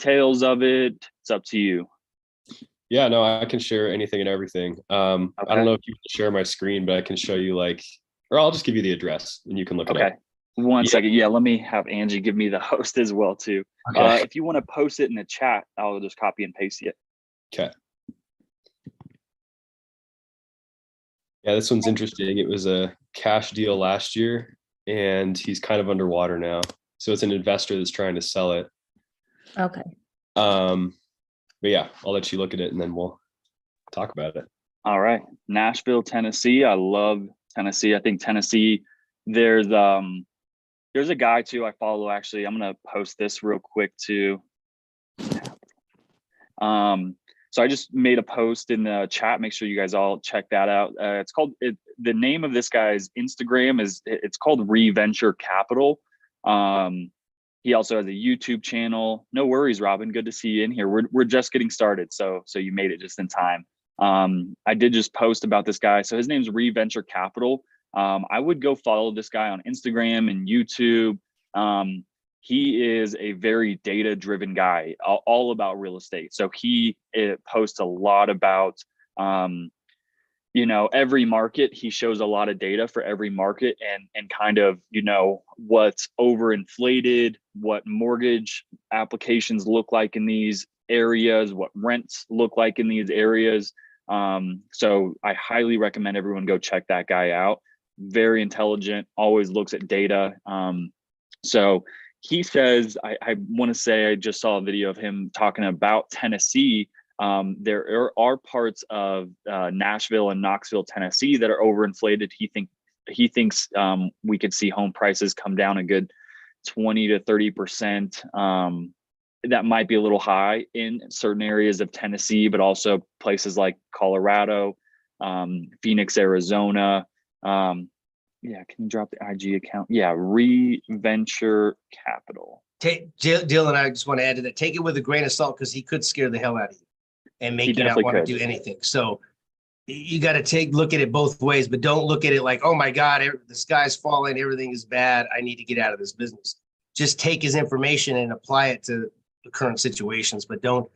details of it. It's up to you. Yeah, no, I can share anything and everything. I Okay. don't know if you can share my screen, but I can show you or I'll just give you the address and you can look it Okay. up. One second. Yeah, let me have Angie give me the host as well too. Okay. If you want to post it in the chat, I'll just copy and paste it. Okay. Yeah, this one's interesting. It was a cash deal last year and he's kind of underwater now. So it's an investor that's trying to sell it. Okay. But yeah, I'll let you look at it and then we'll talk about it. All right. Nashville, Tennessee. I love Tennessee. I think Tennessee, there's a guy too I follow, actually. I'm going to post this real quick too. So I just made a post in the chat. Make sure you guys all check that out. It's called, the name of this guy's Instagram it's called Reventure Capital. He also has a YouTube channel. No worries, Robin. Good to see you in here. We're just getting started. So you made it just in time. I did just post about this guy. So his name's Reventure Capital. I would go follow this guy on Instagram and YouTube. He is a very data-driven guy, all about real estate. So he posts a lot about, every market. He shows a lot of data for every market and kind of, what's overinflated, what mortgage applications look like in these areas, what rents look like in these areas. So I highly recommend everyone go check that guy out. Very intelligent, always looks at data. So he says, I want to say, I just saw a video of him talking about Tennessee. There are parts of Nashville and Knoxville, Tennessee that are overinflated. He thinks we could see home prices come down a good 20 to 30%. That might be a little high in certain areas of Tennessee, but also places like Colorado, Phoenix, Arizona. Yeah, can you drop the IG account? Yeah, Reventure Capital. Dylan, I just want to add to that. Take it with a grain of salt because he could scare the hell out of you and make you not want to do anything. So you got to look at it both ways, but don't look at it like, oh my God, the sky's falling, everything is bad, I need to get out of this business. Just take his information and apply it to the current situations, but don't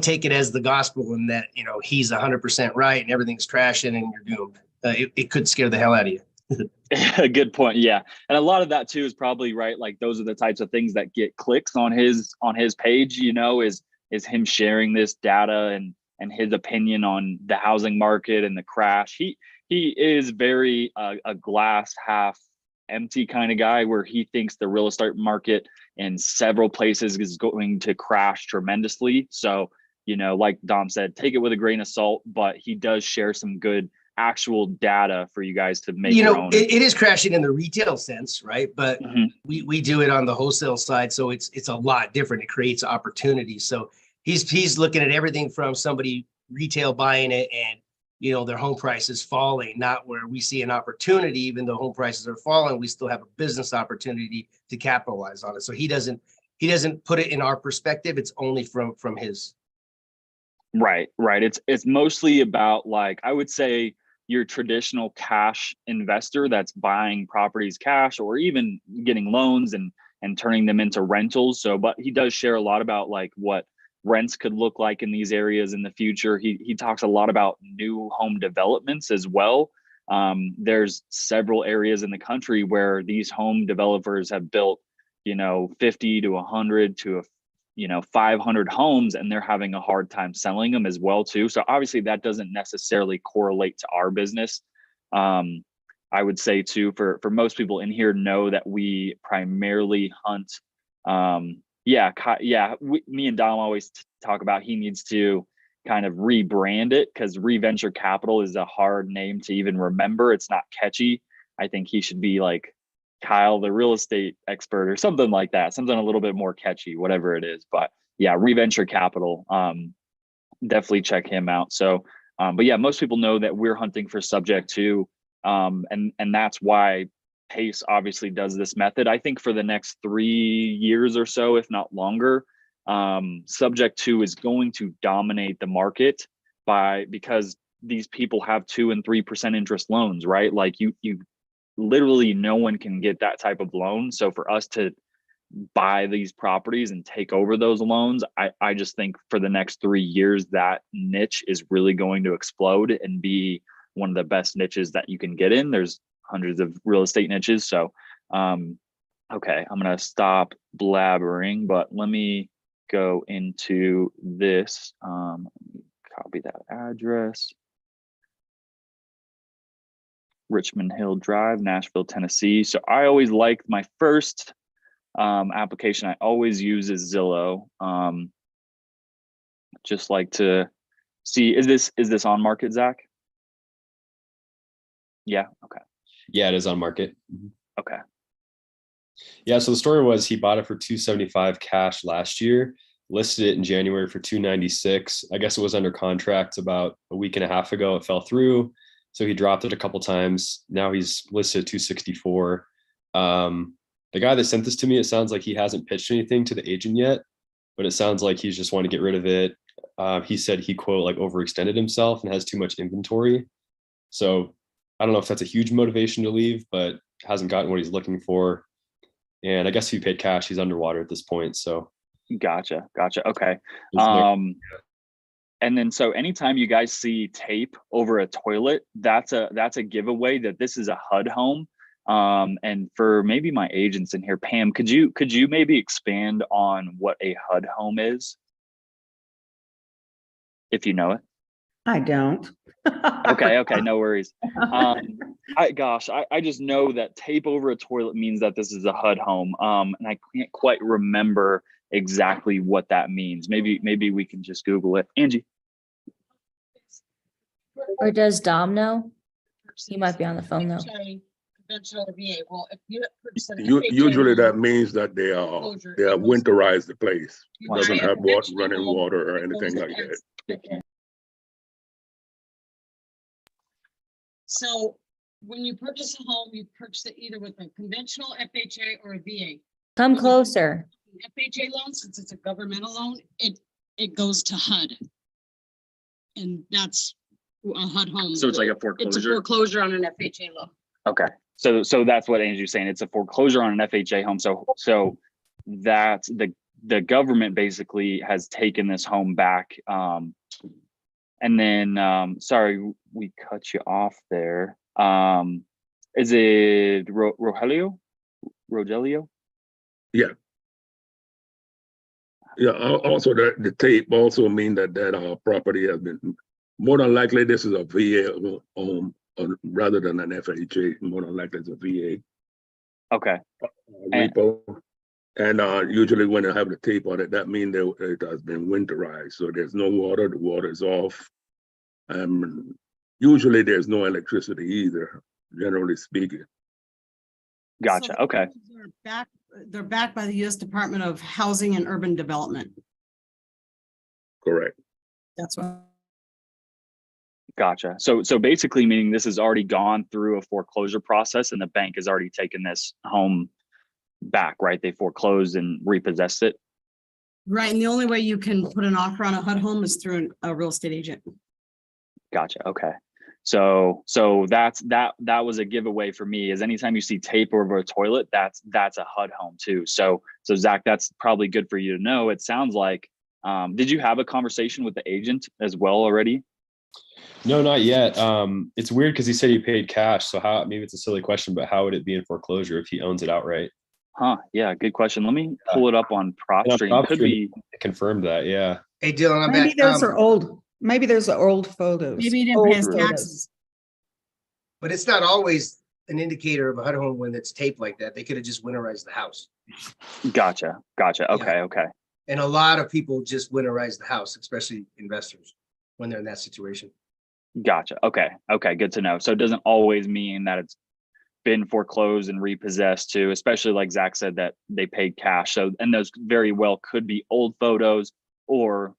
take it as the gospel and that, he's 100% right and everything's crashing and you're doomed. It could scare the hell out of you. Good point. Yeah. And a lot of that too is probably right. Like those are the types of things that get clicks on his page, is him sharing this data and his opinion on the housing market and the crash. He is very a glass half empty kind of guy, where he thinks the real estate market in several places is going to crash tremendously. So, like Dom said, take it with a grain of salt, but he does share some good actual data for you guys to make your own. It is crashing in the retail sense, right? But we do it on the wholesale side, so it's a lot different. It creates opportunity. So he's looking at everything from somebody retail buying it and their home price is falling, not where we see an opportunity. Even though home prices are falling, we still have a business opportunity to capitalize on it. So he doesn't put it in our perspective. It's only from his. Right. It's mostly about, like, I would say, your traditional cash investor that's buying properties cash or even getting loans and turning them into rentals. So, but he does share a lot about like what rents could look like in these areas in the future. He talks a lot about new home developments as well. There's several areas in the country where these home developers have built, 50 to 100 to 500 homes, and they're having a hard time selling them as well too. So obviously that doesn't necessarily correlate to our business. I would say too, for most people in here know that we primarily hunt. Me and Dom always talk about he needs to kind of rebrand it, because Reventure Capital is a hard name to even remember. It's not catchy. I think he should be like Kyle, the real estate expert, or something like that, something a little bit more catchy, whatever it is. But yeah, Reventure Capital, definitely check him out. So, but yeah, most people know that we're hunting for subject to, and that's why Pace obviously does this method. I think for the next 3 years or so, if not longer, subject to is going to dominate the market because these people have 2% and 3% interest loans, right? Like you literally no one can get that type of loan. So for us to buy these properties and take over those loans. I just think for the next 3 years, that niche is really going to explode and be one of the best niches that you can get in. There's hundreds of real estate niches. So, okay, I'm going to stop blabbering, but let me go into this. Let me copy that address. Richmond Hill Drive, Nashville, Tennessee. So I always liked my first application I always use is Zillow. Just like to see, is this on market, Zach? Yeah. Okay. Yeah, it is on market. Okay. Yeah. So the story was he bought it for $275 cash last year, listed it in January for $296. I guess it was under contract about a week and a half ago. It fell through. So he dropped it a couple times. Now he's listed at $264. The guy that sent this to me, it sounds like he hasn't pitched anything to the agent yet, but it sounds like he's just wanting to get rid of it. He said he, quote, like overextended himself and has too much inventory. So I don't know if that's a huge motivation to leave, but hasn't gotten what he's looking for. And I guess if he paid cash, he's underwater at this point. So Gotcha. Okay. And then, so anytime you guys see tape over a toilet, that's a giveaway that this is a HUD home. And for maybe my agents in here, Pam, could you maybe expand on what a HUD home is? If you know it. I don't. Okay, no worries. I just know that tape over a toilet means that this is a HUD home. And I can't quite remember exactly what that means. Maybe we can just Google it. Angie. Or does Dom know? He might be on the phone though. Conventional VA. Well, if you usually that means that they are winterized the place. It doesn't have running water or anything like that. So when you purchase a home, you purchase it either with a conventional FHA or a VA. Come closer. FHA loan, since it's a governmental loan, it goes to HUD. And that's a HUD home. So it's like a foreclosure? It's a foreclosure on an FHA loan. Okay. So that's what Angie's saying. It's a foreclosure on an FHA home. So that's the government basically has taken this home back. And then, sorry, we cut you off there. Is it Rogelio? Yeah. Yeah. Also, the tape also mean that property has been, more than likely this is a VA home rather than an FHA. More than likely it's a VA. Okay. Repo. And usually when they have the tape on it, that means it has been winterized. So there's no water, the water is off. Usually there's no electricity either, generally speaking. Gotcha. So okay. They're backed by the U.S. Department of Housing and Urban Development. Correct. That's what. Gotcha. So basically meaning this has already gone through a foreclosure process and the bank has already taken this home back, right? They foreclosed and repossessed it. Right. And the only way you can put an offer on a HUD home is through a real estate agent. Gotcha. Okay. So that was a giveaway for me, is anytime you see tape over a toilet, that's a HUD home too. So Zach, that's probably good for you to know. It sounds like, did you have a conversation with the agent as well already? No, not yet. It's weird because he said he paid cash. So how, maybe it's a silly question, but how would it be in foreclosure if he owns it outright? Huh. Yeah. Good question. Let me pull it up on PropStream. Could be confirmed that. Yeah. Hey, Dylan, I'm Maybe back. those are old. Maybe there's old photos. Maybe he didn't Old pay his photos. taxes. But it's not always an indicator of a HUD home when it's taped like that. They could have just winterized the house. Gotcha. Okay. And a lot of people just winterize the house, especially investors, when they're in that situation. Gotcha. Okay. Good to know. So it doesn't always mean that it's been foreclosed and repossessed too, especially like Zach said that they paid cash. So, and those very well could be old photos, or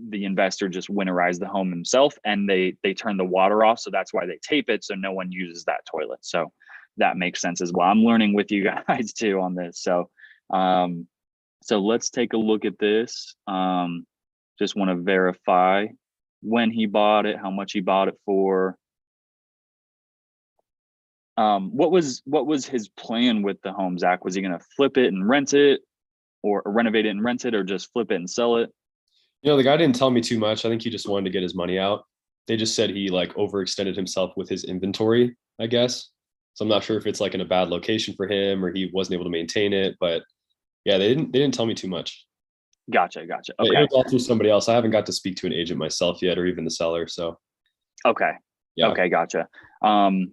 the investor just winterized the home himself and they turn the water off. So that's why they tape it, so no one uses that toilet. So that makes sense as well. I'm learning with you guys too on this. So let's take a look at this. Just want to verify when he bought it, how much he bought it for. What was his plan with the home, Zach? Was he going to flip it and rent it? or renovate it and rent it, or just flip it and sell it? You know, the guy didn't tell me too much. I think he just wanted to get his money out. They just said he like overextended himself with his inventory, I guess. So I'm not sure if it's like in a bad location for him or he wasn't able to maintain it, but yeah, they didn't tell me too much. Gotcha. It Okay. was all through somebody else. I haven't got to speak to an agent myself yet, or even the seller. So Okay. yeah. Okay, gotcha.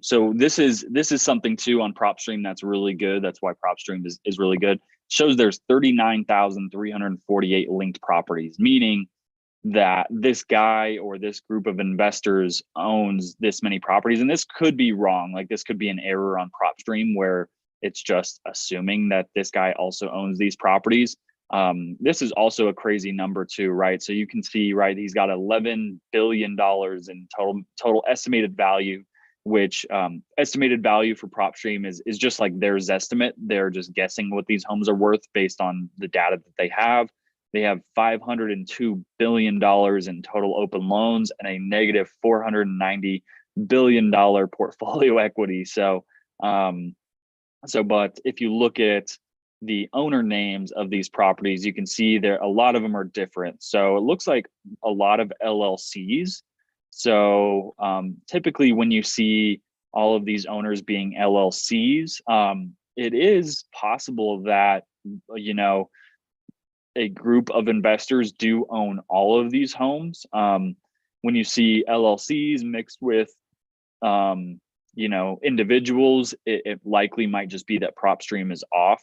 So this is something too on PropStream that's really good. That's why PropStream is really good. Shows there's 39,348 linked properties, meaning that this guy or this group of investors owns this many properties. And this could be wrong. Like this could be an error on PropStream where it's just assuming that this guy also owns these properties. This is also a crazy number too, right? So you can see, right, he's got $11 billion in total estimated value, which estimated value for PropStream is just like their estimate. They're just guessing what these homes are worth based on the data that they have. They have $502 billion in total open loans and a negative $490 billion portfolio equity. But if you look at the owner names of these properties, you can see there a lot of them are different. So it looks like a lot of LLCs. So typically when you see all of these owners being LLCs, it is possible that, you know, a group of investors do own all of these homes. When you see LLCs mixed with, you know, individuals, it likely might just be that PropStream is off.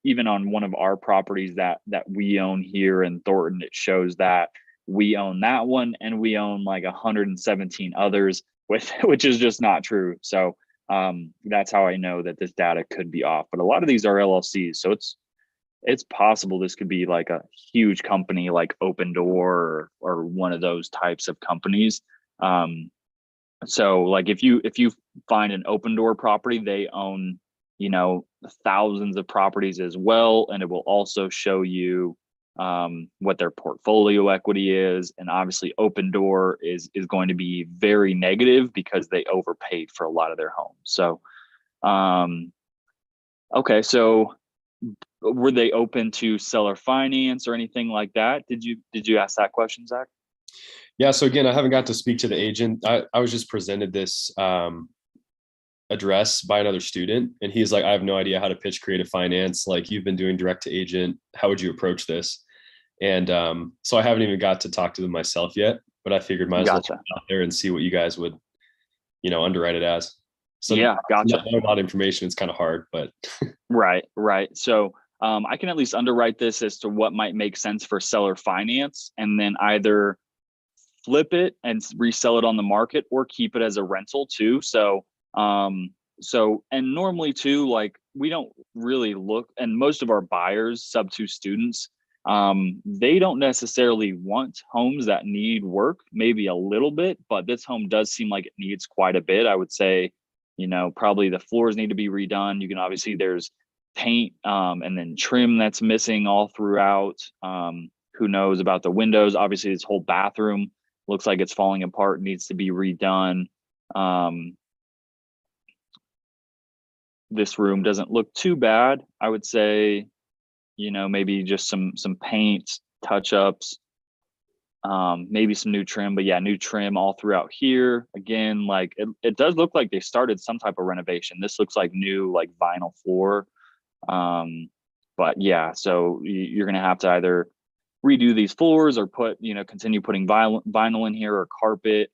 Even on one of our properties that we own here in Thornton, it shows that we own that one and we own like 117 others, which is just not true. So that's how I know that this data could be off. But a lot of these are LLCs, so it's possible this could be like a huge company like Opendoor or one of those types of companies. So like if you find an Opendoor property, they own, you know, thousands of properties as well, and it will also show you what their portfolio equity is. And obviously Opendoor is going to be very negative because they overpaid for a lot of their homes. So okay, so were they open to seller finance or anything like that? Did you ask that question, Zach? Yeah. So again, I haven't got to speak to the agent. I was just presented this address by another student, and he's like, I have no idea how to pitch creative finance. Like, you've been doing direct to agent. How would you approach this? And so I haven't even got to talk to them myself yet, but I figured might as well Gotcha. get out there and see what you guys would, you know, underwrite it as. So Yeah, gotcha. not a lot of information. It's kind of hard, but Right. So I can at least underwrite this as to what might make sense for seller finance, and then either flip it and resell it on the market or keep it as a rental too. So and normally too, like we don't really look, and most of our buyers, sub-2 students, they don't necessarily want homes that need work, maybe a little bit, but this home does seem like it needs quite a bit. I would say, you know, probably the floors need to be redone. You can obviously, there's paint and then trim that's missing all throughout. Who knows about the windows? Obviously, this whole bathroom looks like it's falling apart, needs to be redone. This room doesn't look too bad. I would say, you know, maybe just some paint touch-ups, maybe some new trim, but yeah, new trim all throughout here. Again, like it does look like they started some type of renovation. This looks like new, like vinyl floor. But yeah, so you're gonna have to either redo these floors or put, you know, continue putting vinyl in here or carpet.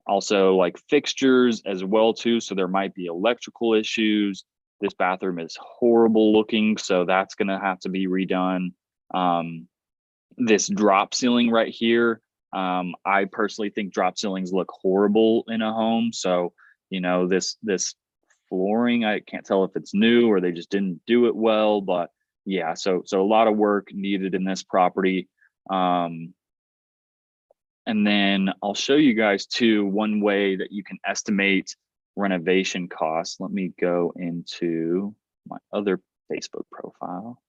Also like fixtures as well too. So there might be electrical issues. This bathroom is horrible looking, so that's gonna have to be redone. This drop ceiling right here, I personally think drop ceilings look horrible in a home. So, you know, this flooring, I can't tell if it's new or they just didn't do it well, but yeah, so a lot of work needed in this property. And then I'll show you guys too, one way that you can estimate renovation costs. Let me go into my other Facebook profile.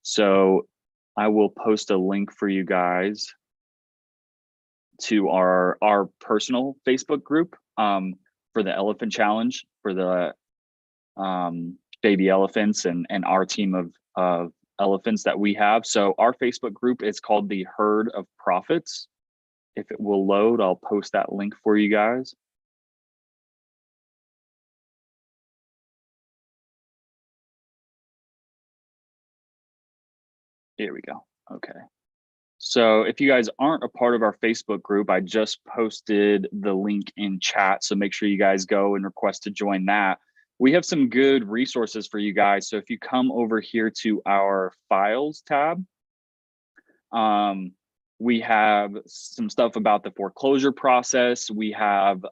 So I will post a link for you guys to our personal Facebook group for the Elephant Challenge, for the baby elephants and our team of elephants that we have. So our Facebook group is called the Herd of Profits. If it will load, I'll post that link for you guys. Here we go. Okay. So if you guys aren't a part of our Facebook group, I just posted the link in chat. So make sure you guys go and request to join that. We have some good resources for you guys. So if you come over here to our files tab, we have some stuff about the foreclosure process. We have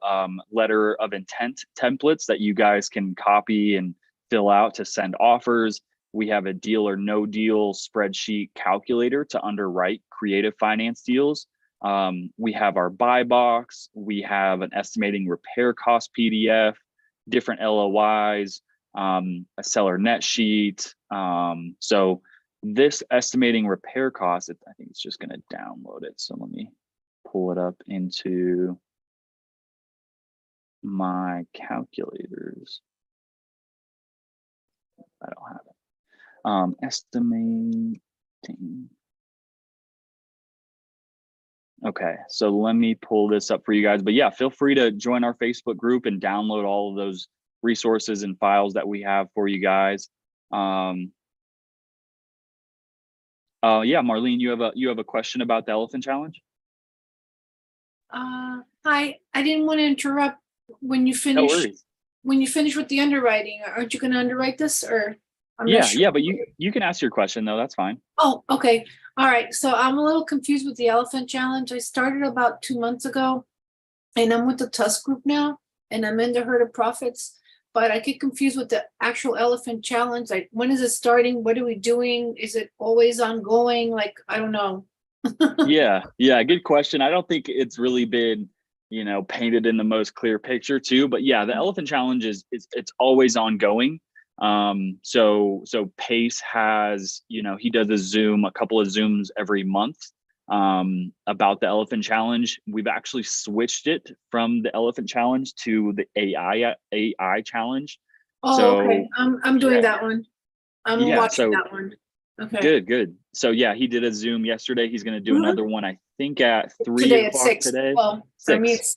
letter of intent templates that you guys can copy and fill out to send offers. We have a deal or no deal spreadsheet calculator to underwrite creative finance deals. We have our buy box. We have an estimating repair cost PDF, different LOIs, a seller net sheet. So this estimating repair cost, I think it's just going to download it. So let me pull it up into my calculators. I don't have it. Estimating. Okay, so let me pull this up for you guys. But yeah, feel free to join our Facebook group and download all of those resources and files that we have for you guys. Yeah, Marlene, you have a question about the Elephant Challenge? Hi, I didn't want to interrupt when you No finish. worries. When you finish with the underwriting, aren't you going to underwrite this or? I'm not Yeah, sure. yeah, but you can ask your question though. That's fine. Oh, okay. All right. So I'm a little confused with the Elephant Challenge. I started about 2 months ago and I'm with the Tusk group now and I'm in the Herd of Profits, but I get confused with the actual Elephant Challenge. Like, when is it starting? What are we doing? Is it always ongoing? Like, I don't know. Yeah, good question. I don't think it's really been, painted in the most clear picture too, but yeah, the Elephant Challenge it's always ongoing. So Pace has, he does a couple of Zooms every month about the Elephant Challenge. We've actually switched it from the Elephant Challenge to the AI challenge. Oh, So, okay. I'm doing that one. I'm Yeah, watching so- that one. Okay. Good. So yeah, he did a Zoom yesterday. He's going to do Mhm. another one, I think at 3 Today at o'clock 6. today. Well, for me, 6.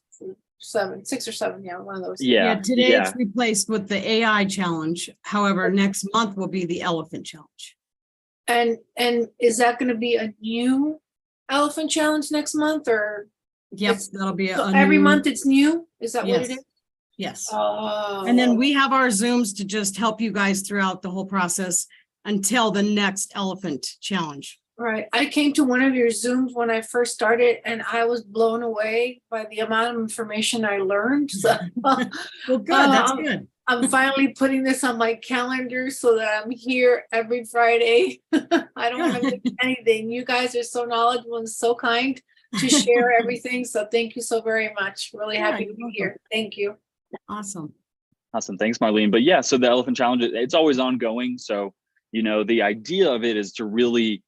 it's 6 or 7. Yeah, one of those. Yeah, Today yeah. it's replaced with the AI challenge. However, next month will be the Elephant Challenge. And is that going to be a new Elephant Challenge next month or? Yep, It's- that'll be So a every new- month it's new? Is that what it Yes. is? Yes. Oh. And then we have our Zooms to just help you guys throughout the whole process until the next Elephant Challenge. Right. I came to one of your Zooms when I first started and I was blown away by the amount of information I learned. So Well, good, that's Um, good. I'm finally putting this on my calendar so that I'm here every Friday. I don't want to miss anything. You guys are so knowledgeable and so kind to share everything. So thank you so very much. Really Yeah, happy to you're be welcome. here. Thank you. Awesome. Awesome. Thanks, Marlene. But yeah, so the Elephant Challenge, it's always ongoing. So, the idea of it is to really,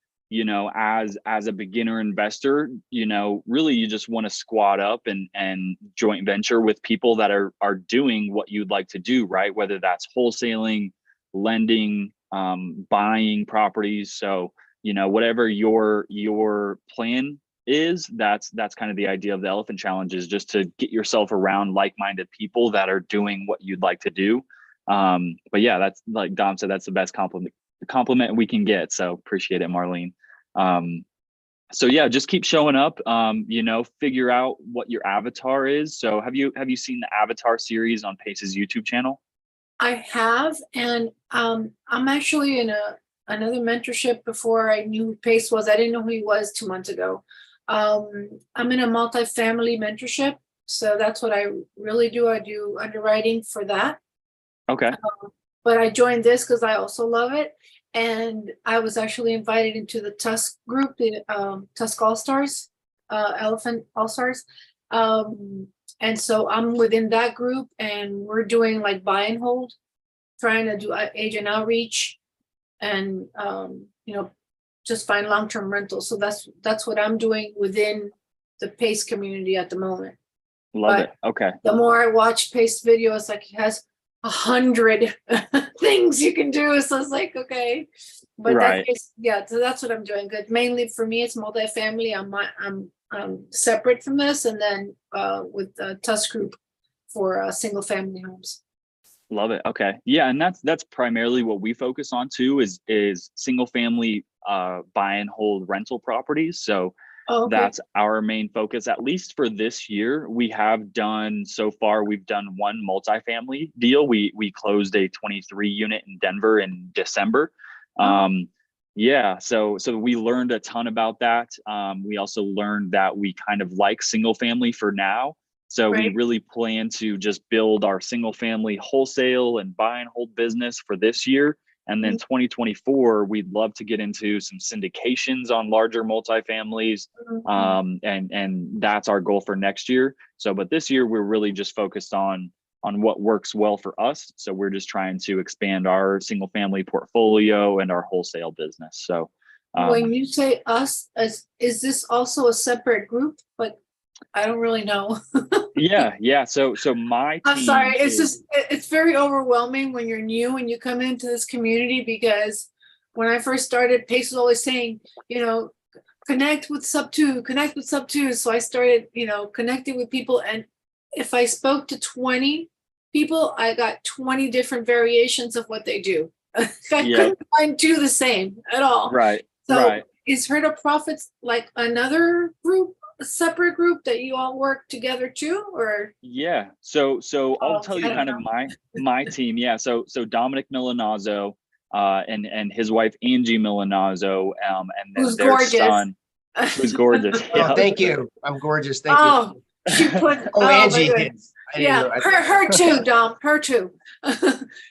as a beginner investor, really you just want to squat up and joint venture with people that are doing what you'd like to do, right? Whether that's wholesaling, lending, buying properties. So, whatever your plan is, that's kind of the idea of the Elephant Challenge, is just to get yourself around like-minded people that are doing what you'd like to do. But yeah, that's, like Dom said, that's the best compliment we can get. So appreciate it, Marlene. So yeah, just keep showing up, figure out what your avatar is. So have you seen the Avatar series on Pace's YouTube channel? I have, and I'm actually in another mentorship before I knew who Pace was. I didn't know who he was 2 months ago. I'm in a multifamily mentorship. So that's what I really do. I do underwriting for that. Okay. But I joined this because I also love it. And I was actually invited into the Tusk group, the Tusk All-Stars, Elephant All-Stars. And so I'm within that group and we're doing like buy and hold, trying to do agent outreach and, just find long-term rentals. So that's what I'm doing within the Pace community at the moment. Love But it. Okay. the more I watch Pace videos, like he has 100 things you can do. So it's like, okay, but Right. yeah, so that's what I'm doing. Good. Mainly for me, it's multifamily. I'm separate from this, and then with the Tusk Group for single family homes. Love it. Okay. Yeah, and that's primarily what we focus on too, is single family buy and hold rental properties. So Oh, okay. that's our main focus, at least for this year. We've done one multifamily deal. We closed a 23 unit in Denver in December. Yeah, so we learned a ton about that. We also learned that we kind of like single family for now. So we Right. really plan to just build our single family wholesale and buy and hold business for this year. And then 2024, we'd love to get into some syndications on larger multifamilies. And that's our goal for next year. So, but this year we're really just focused on what works well for us. So we're just trying to expand our single family portfolio and our wholesale business. So When you say us, is this also a separate group? Like, I don't really know. yeah. So my team, I'm sorry. It's very overwhelming when you're new and you come into this community, because when I first started, Pace was always saying, connect with sub two. So I started, connecting with people. And if I spoke to 20 people, I got 20 different variations of what they do. I couldn't find two the same at all. Right. So right. is Herd of Profits like another group? A separate group that you all work together too, or? Yeah. So I'll tell you kind of my team. Yeah. So Dominic Milanazzo, and his wife Angie Milanazzo, and then Who's their gorgeous. son, who's gorgeous. Oh, thank you. I'm gorgeous. Thank you. She put. Angie my did. goodness. Yeah, her too, Dom. Her too.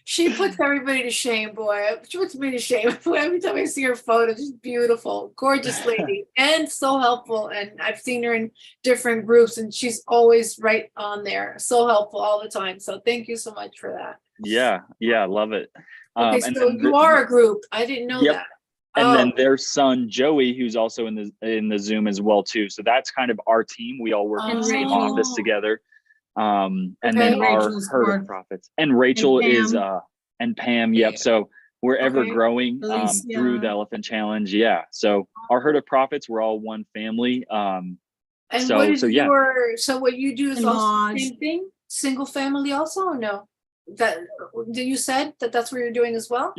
She puts everybody to shame, boy. She puts me to shame every time I see her photo. She's beautiful, gorgeous lady, and so helpful. And I've seen her in different groups, and she's always right on there. So helpful all the time. So thank you so much for that. Yeah, love it. Okay, so you are a group. I didn't know that. And then their son Joey, who's also in the Zoom as well too. So that's kind of our team. We all work in the same office together. And then Rachel's our Herd of Profits, and Rachel is and Pam. Yep. Yeah. So we're ever growing Alicia. through the Elephant Challenge. Yeah. So our Herd of Profits, we're all one family. And so what you do is And also the Lodge. same thing, single family also, or no? That you said that's what you're doing as well?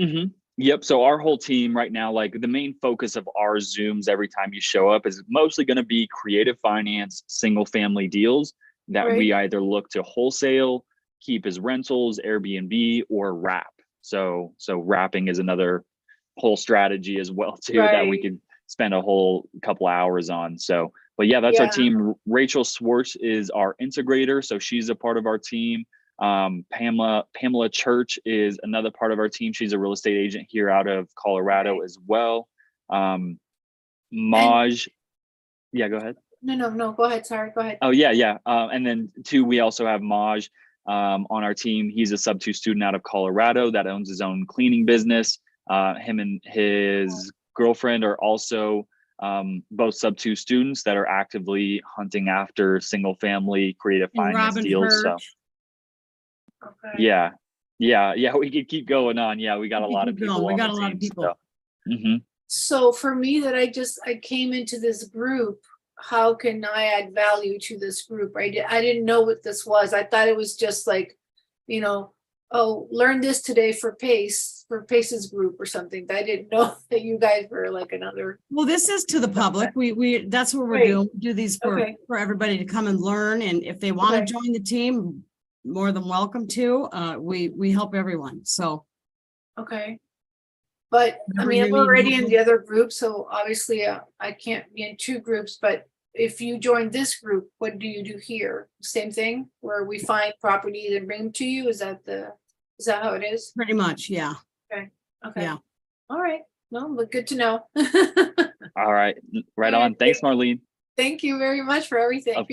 Yep. So our whole team right now, like the main focus of our Zooms every time you show up is mostly going to be creative finance, single family deals that we either look to wholesale, keep as rentals, Airbnb, or wrap. So wrapping is another whole strategy as well too, that we could spend a whole couple hours on. So, but yeah, that's our team. Rachel Swartz is our integrator. So she's a part of our team. Pamela Church is another part of our team. She's a real estate agent here out of Colorado as well. Maj, yeah, go ahead. No, go ahead. Sorry, go ahead. Oh yeah. And then two, we also have Maj on our team. He's a sub 2 student out of Colorado that owns his own cleaning business. Him and his girlfriend are also both sub 2 students that are actively hunting after single family creative finance deals. So yeah, we could keep going on. Yeah, we got a lot of people. We got a lot of people. So for me, that I came into this group, how can I add value to this group? I didn't know what this was. I thought it was just like, learn this today for Pace's group or something. I didn't know that you guys were like another. Well, this is to the public. We that's what we're doing. We do these for everybody to come and learn. And if they want to join the team, more than welcome to. We help everyone. So. Okay. But I mean, I'm already in the other group, so obviously I can't be in two groups, but if you join this group, what do you do here? Same thing where we find properties and bring them to you? Is that how it is? Pretty much, yeah. Okay. Yeah. All right. No, but good to know. All right. Right on. Thanks, Marlene. Thank you very much for everything. Of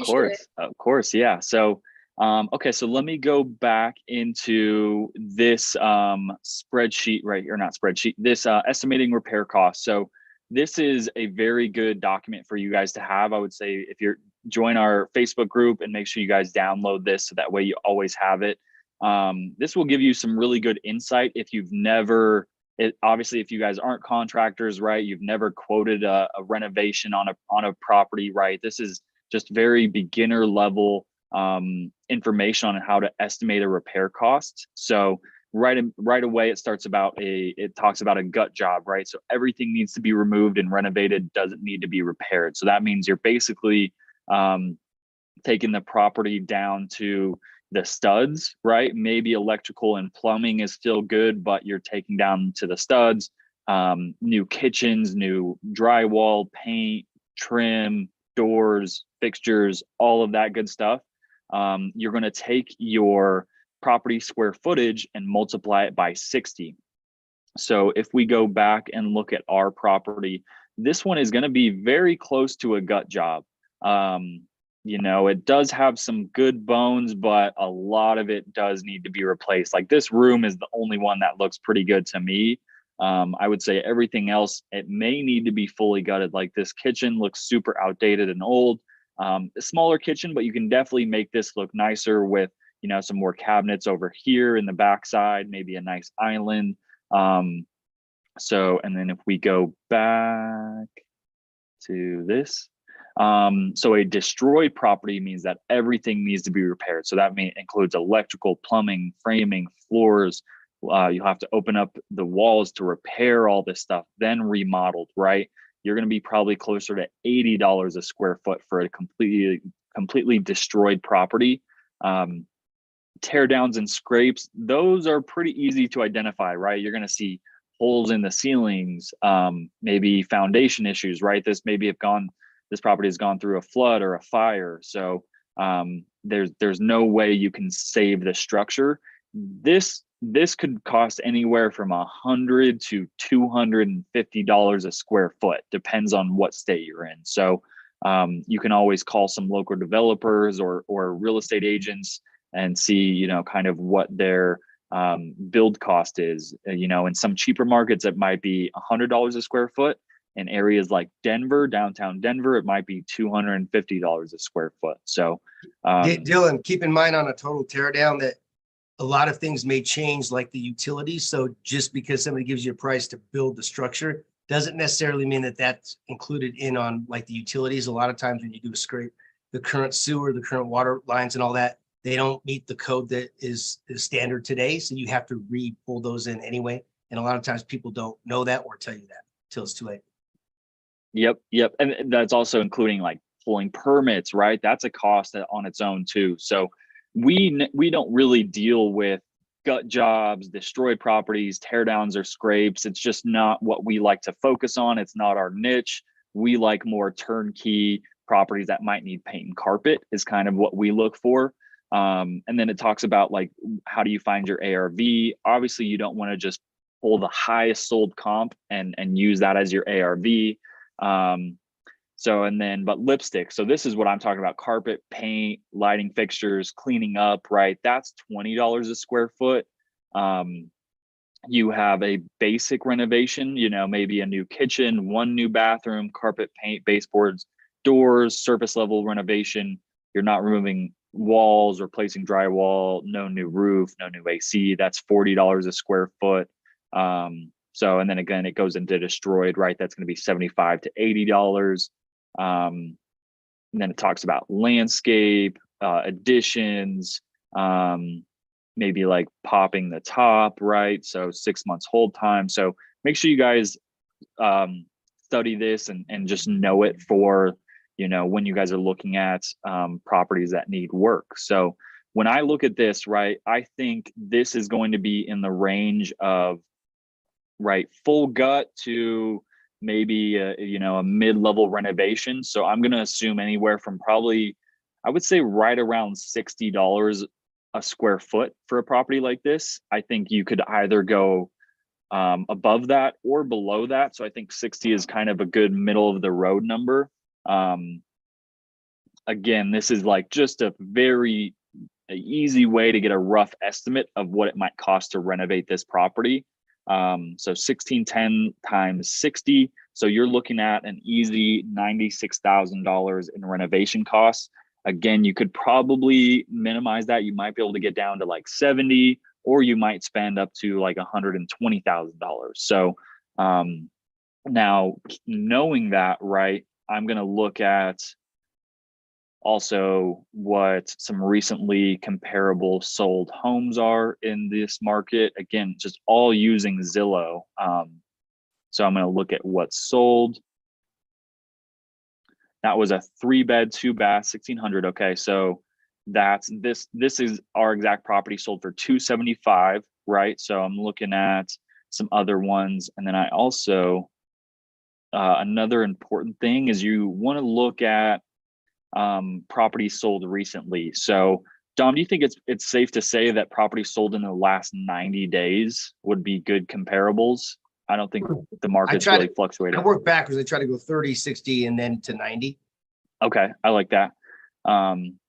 course. Yeah. So okay, so let me go back into this spreadsheet right here, not spreadsheet, this estimating repair costs. So this is a very good document for you guys to have. I would say if you're join our Facebook group and make sure you guys download this so that way you always have it. This will give you some really good insight if you've never, obviously, if you guys aren't contractors, right? You've never quoted a renovation on a property, right? This is just very beginner level information on how to estimate a repair cost. So right away, it talks about a gut job, right? So everything needs to be removed and renovated, doesn't need to be repaired. So that means you're basically taking the property down to the studs, right? Maybe electrical and plumbing is still good, but you're taking down to the studs, new kitchens, new drywall, paint, trim, doors, fixtures, all of that good stuff. You're going to take your property square footage and multiply it by 60. So if we go back and look at our property, this one is going to be very close to a gut job. You know, it does have some good bones, but a lot of it does need to be replaced. Like this room is the only one that looks pretty good to me. I would say everything else, it may need to be fully gutted. Like this kitchen looks super outdated and old. A smaller kitchen, but you can definitely make this look nicer with, you know, some more cabinets over here in the backside, maybe a nice island. So, and then if we go back to this, so a destroyed property means that everything needs to be repaired. So that includes electrical, plumbing, framing, floors. You have to open up the walls to repair all this stuff, then remodeled, right? You're going to be probably closer to $80 a square foot for a completely destroyed property. Tear downs and scrapes, those are pretty easy to identify, right? You're going to see holes in the ceilings, maybe foundation issues, right? This property has gone through a flood or a fire. So there's no way you can save the structure. This could cost anywhere from $100 to $250 a square foot, depends on what state you're in. So you can always call some local developers or real estate agents and see, you know, kind of what their build cost is. You know, in some cheaper markets, it might be $100 a square foot. In areas like Denver, downtown Denver, it might be $250 a square foot. So, Dylan, keep in mind on a total tear down that a lot of things may change, like the utilities. So just because somebody gives you a price to build the structure doesn't necessarily mean that that's included in on like the utilities. A lot of times when you do a scrape, the current sewer, the current water lines and all that, they don't meet the code that is standard today. So you have to re-pull those in anyway. And a lot of times people don't know that or tell you that until it's too late. Yep. And that's also including like pulling permits, right? That's a cost on its own too. So we don't really deal with gut jobs, destroyed properties, tear downs or scrapes. It's just not what we like to focus on. It's not our niche. We like more turnkey properties that might need paint and carpet is kind of what we look for. And then it talks about like, how do you find your ARV? Obviously you don't want to just pull the highest sold comp and use that as your ARV. But lipstick. So this is what I'm talking about: carpet, paint, lighting fixtures, cleaning up, right? That's $20 a square foot. You have a basic renovation, you know, maybe a new kitchen, one new bathroom, carpet, paint, baseboards, doors, surface level renovation. You're not removing walls, replacing drywall, no new roof, no new AC. That's $40 a square foot. So, and then again, it goes into destroyed, right? That's going to be $75 to $80. And then it talks about landscape, additions, maybe like popping the top, right? So 6 months hold time. So make sure you guys study this and just know it for, you know, when you guys are looking at properties that need work. So when I look at this, right, I think this is going to be in the range of, right, full gut to maybe a mid-level renovation. So I'm going to assume anywhere from probably, I would say right around $60 a square foot for a property like this. I think you could either go above that or below that. So I think 60 is kind of a good middle of the road number. Again, this is like just a very easy way to get a rough estimate of what it might cost to renovate this property. So 1610 times 60. So you're looking at an easy $96,000 in renovation costs. Again, you could probably minimize that. You might be able to get down to like 70, or you might spend up to like $120,000. So now knowing that, right, I'm going to look at also what some recently comparable sold homes are in this market. Again, just all using Zillow. So I'm going to look at what's sold. That was a 3-bed, 2-bath, 1,600. Okay, so that's this is our exact property sold for $275, right? So I'm looking at some other ones. And then I also another important thing is you want to look at properties sold recently. So Dom, do you think it's safe to say that properties sold in the last 90 days would be good comparables? I don't think the market's really fluctuated. I work backwards. I try to go 30, 60, and then to 90. Okay, I like that.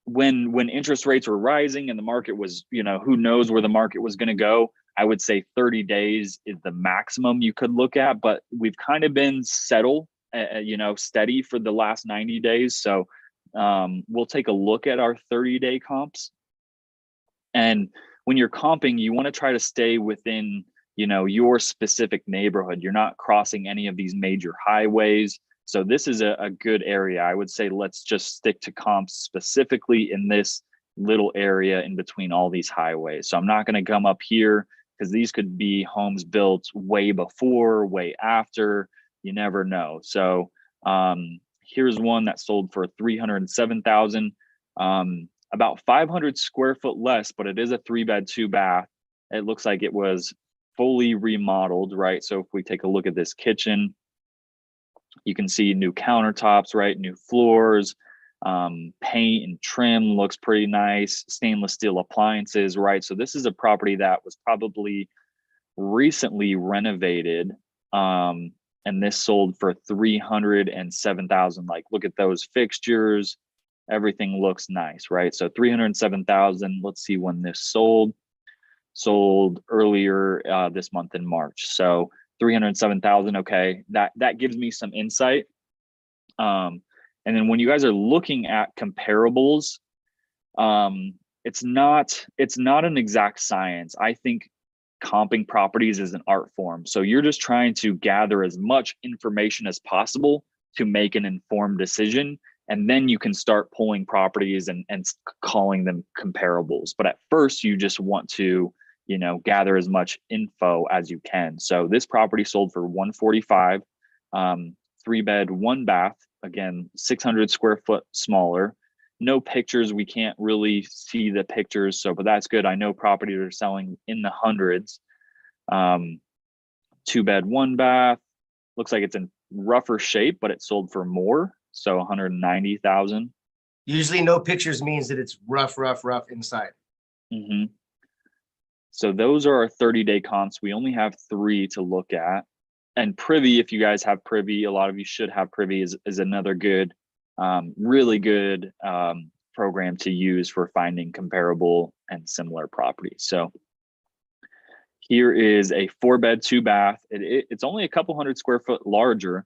When interest rates were rising and the market was, who knows where the market was going to go, I would say 30 days is the maximum you could look at, but we've kind of been steady for the last 90 days. So we'll take a look at our 30-day comps. And when you're comping, you want to try to stay within, your specific neighborhood. You're not crossing any of these major highways. So this is a good area. I would say let's just stick to comps specifically in this little area in between all these highways. So I'm not going to come up here because these could be homes built way before, way after. You never know. So here's one that sold for $307,000, about 500 square foot less, but it is a 3-bed, 2-bath. It looks like it was fully remodeled, right? So if we take a look at this kitchen, you can see new countertops, right? New floors, paint and trim looks pretty nice. Stainless steel appliances, right? So this is a property that was probably recently renovated. And this sold for $307,000. Like, look at those fixtures. Everything looks nice, right? So $307,000. Let's see when this sold. Sold earlier this month in March. So $307,000. Okay, that gives me some insight. And then when you guys are looking at comparables, it's not an exact science. I think comping properties is an art form. So you're just trying to gather as much information as possible to make an informed decision. And then you can start pulling properties and calling them comparables. But at first, you just want to, gather as much info as you can. So this property sold for $145, 3-bed, 1-bath, again, 600 square foot smaller. No pictures. We can't really see the pictures. But that's good. I know properties are selling in the hundreds. 2-bed, 1-bath. Looks like it's in rougher shape, but it sold for more. So $190,000. Usually no pictures means that it's rough inside. Mm-hmm. So those are our 30-day comps. We only have 3 to look at. And Privy, if you guys have Privy, a lot of you should have Privy, is another good, really good program to use for finding comparable and similar properties. So here is a 4-bed, 2-bath. It's only a couple hundred square foot larger,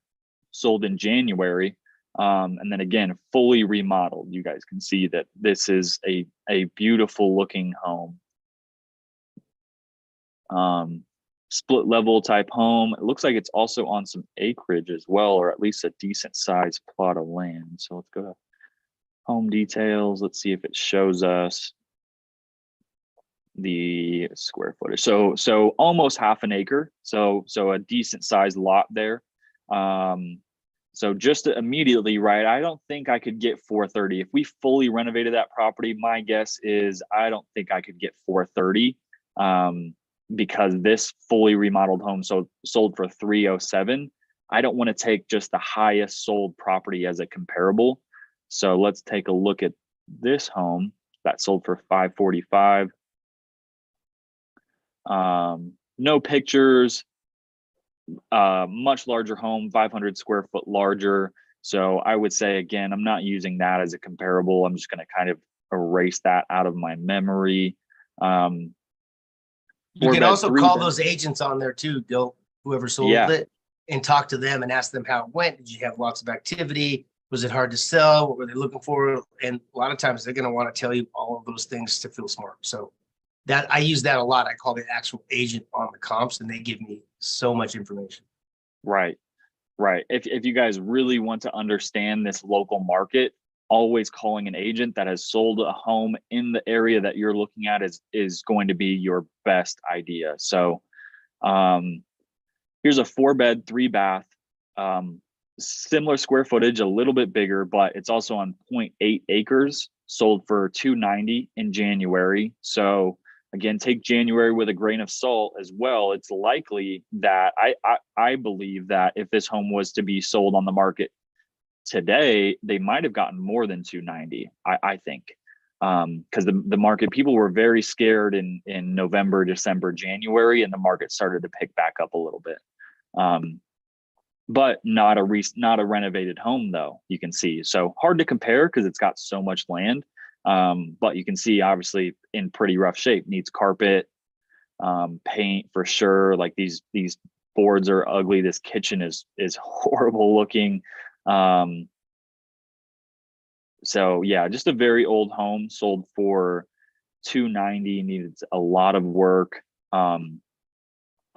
sold in January. And then again, fully remodeled. You guys can see that this is a beautiful looking home. Split level type home. It looks like it's also on some acreage as well, or at least a decent sized plot of land. So let's go to home details. Let's see if it shows us the square footage. So almost half an acre. So a decent sized lot there. So just immediately, right, I don't think I could get 430. If we fully renovated that property, my guess is I don't think I could get 430 because this fully remodeled home sold for 307. I don't want to take just the highest sold property as a comparable. So let's take a look at this home that sold for 545. No pictures. Much larger home, 500 square foot larger. So I would say, again, I'm not using that as a comparable. I'm just going to kind of erase that out of my memory. You can also call those agents on there too, whoever sold it, and talk to them and ask them how it went. Did you have lots of activity? Was it hard to sell? What were they looking for? And a lot of times they're going to want to tell you all of those things to feel smart. So that I use that a lot. I call the actual agent on the comps, and they give me so much information. Right. Right. If you guys really want to understand this local market, always calling an agent that has sold a home in the area that you're looking at is going to be your best idea. So here's a 4-bed, 3-bath, similar square footage, a little bit bigger, but it's also on 0.8 acres, sold for $290 in January. So again, take January with a grain of salt as well. It's likely that I believe that if this home was to be sold on the market today, they might have gotten more than 290, I think. Because the market, people were very scared in November, December, January, and the market started to pick back up a little bit. But not a renovated home though, you can see. So hard to compare because it's got so much land. But you can see obviously in pretty rough shape, needs carpet, paint for sure. Like these boards are ugly. This kitchen is horrible looking. So yeah, just a very old home, sold for $290, needed a lot of work.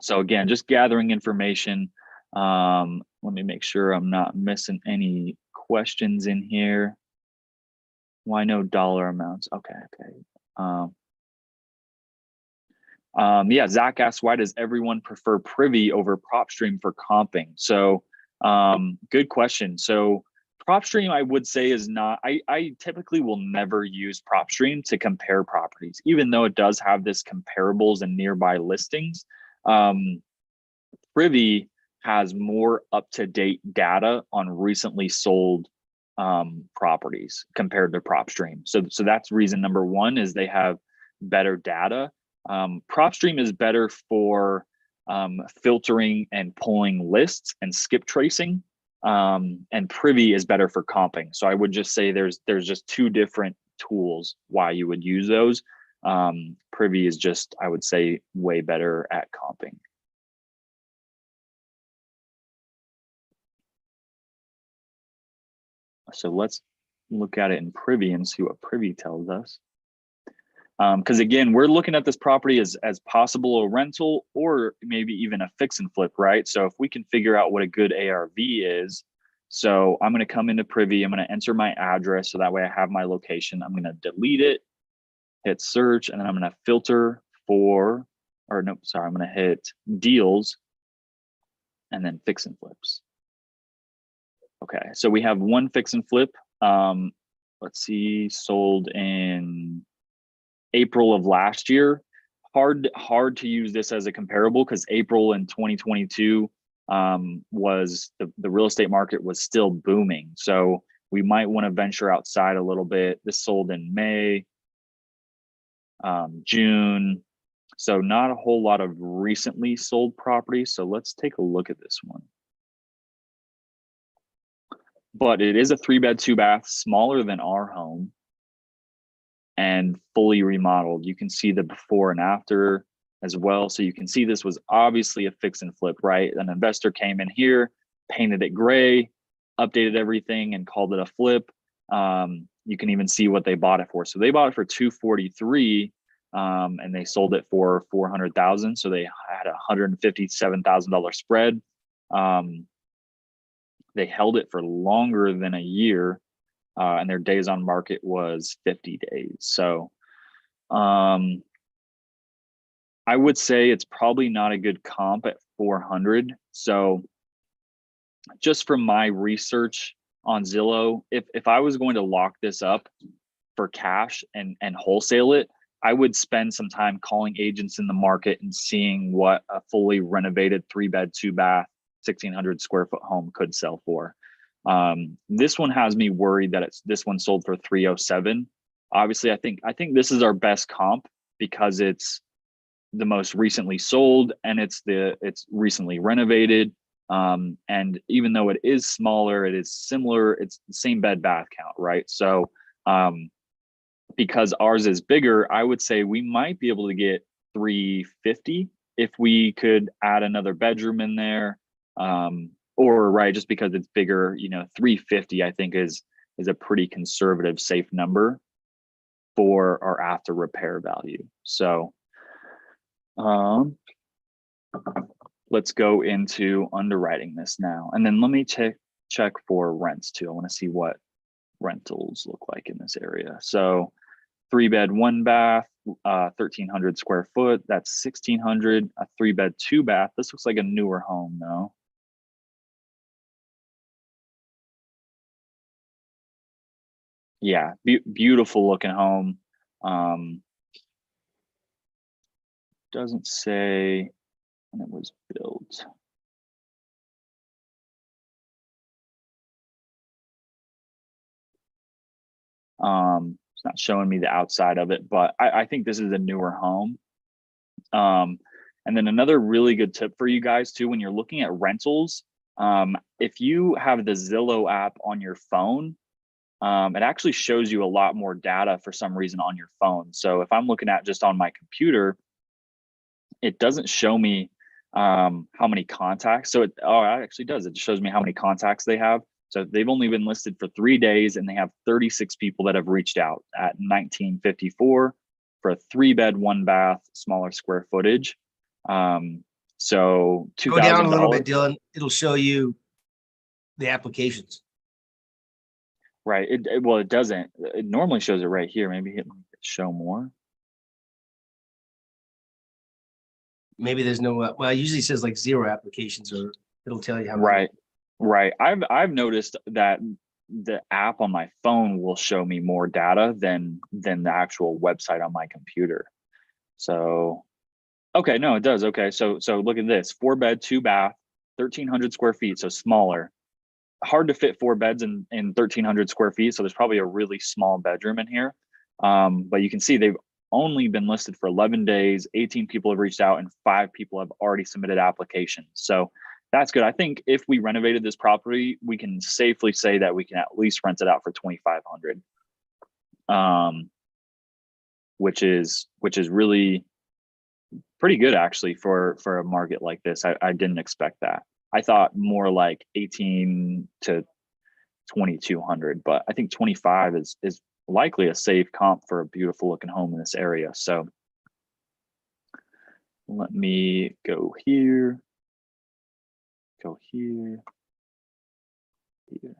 So again, just gathering information. Let me make sure I'm not missing any questions in here. Why no dollar amounts? Okay. Yeah, Zach asks, why does everyone prefer Privy over PropStream for comping? So good question. So PropStream, I would say, is not, I typically will never use PropStream to compare properties, even though it does have this comparables and nearby listings. Privy has more up-to-date data on recently sold properties compared to PropStream. So that's reason number one, is they have better data. PropStream is better for filtering and pulling lists and skip tracing, and Privy is better for comping. So I would just say there's just two different tools why you would use those. Privy is just, I would say, way better at comping. So let's look at it in Privy and see what Privy tells us. Because again, we're looking at this property as possible a rental or maybe even a fix and flip, right? So if we can figure out what a good ARV is, so I'm going to come into Privy, I'm going to enter my address so that way I have my location. I'm going to delete it, hit search, and then I'm going to filter for, or no, sorry, I'm going to hit deals and then fix and flips. Okay, so we have one fix and flip. Let's see, sold in April of last year. Hard to use this as a comparable because April in 2022 was the real estate market was still booming. So we might want to venture outside a little bit. This sold in May, June. So not a whole lot of recently sold properties. So let's take a look at this one. But it is a 3-bed, 2-bath, smaller than our home and fully remodeled. You can see the before and after as well. So you can see this was obviously a fix and flip, right? An investor came in here, painted it gray, updated everything and called it a flip. You can even see what they bought it for. So they bought it for $243 and they sold it for $400,000. So they had a $157,000 spread. They held it for longer than a year, and their days on market was 50 days. So I would say it's probably not a good comp at 400. So just from my research on Zillow, if I was going to lock this up for cash and wholesale it, I would spend some time calling agents in the market and seeing what a fully renovated 3-bed, 2-bath, 1,600 square foot home could sell for. This one has me worried that this one sold for 307. Obviously, I think this is our best comp because it's the most recently sold and it's recently renovated. And even though it is smaller, it is similar. It's the same bed bath count, right? So because ours is bigger, I would say we might be able to get 350 if we could add another bedroom in there. or right, just because it's bigger, 350 I think is a pretty conservative safe number for our after repair value. So let's go into underwriting this now, and then let me check for rents too. I want to see what rentals look like in this area. So 3-bed 1-bath, 1,300 square foot, that's 1,600. A 3-bed 2-bath, this looks like a newer home though. Yeah, beautiful looking home. Doesn't say when it was built. It's not showing me the outside of it, but I think this is a newer home. And then another really good tip for you guys too, when you're looking at rentals, if you have the Zillow app on your phone, it actually shows you a lot more data for some reason on your phone. So if I'm looking at just on my computer, it doesn't show me how many contacts. So it actually does. It shows me how many contacts they have. So they've only been listed for 3 days and they have 36 people that have reached out at 1954 for a 3-bed 1-bath, smaller square footage. So $2,000. Go down a little bit, Dylan. It'll show you the applications. Right. Well, it doesn't. It normally shows it right here. Maybe hit show more. Maybe there's no, well, it usually says like 0 applications, or it'll tell you how many. Right. Right. I've noticed that the app on my phone will show me more data than the actual website on my computer. So, okay, no, it does. Okay, so look at this: 4-bed 2-bath, 1,300 square feet, so smaller. Hard to fit 4 beds in 1,300 square feet, so there's probably a really small bedroom in here. But you can see they've only been listed for 11 days. 18 people have reached out, and 5 people have already submitted applications. So that's good. I think if we renovated this property, we can safely say that we can at least rent it out for $2,500, which is really pretty good actually for a market like this. I didn't expect that. I thought more like 18 to 2,200, but I think 25 is likely a safe comp for a beautiful looking home in this area. So let me go here. Go here. Here.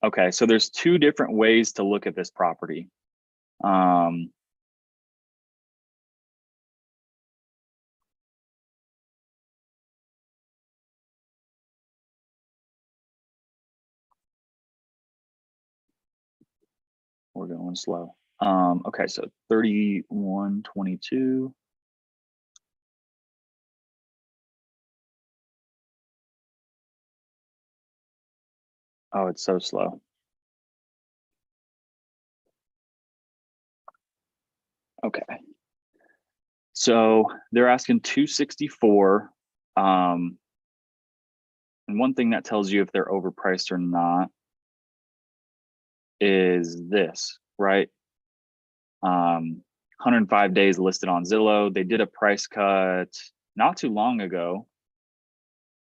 Okay, so there's 2 different ways to look at this property. We're going slow. Okay, so 3122. Oh, it's so slow. Okay. So they're asking 264. And one thing that tells you if they're overpriced or not is this, right? 105 days listed on Zillow. They did a price cut not too long ago.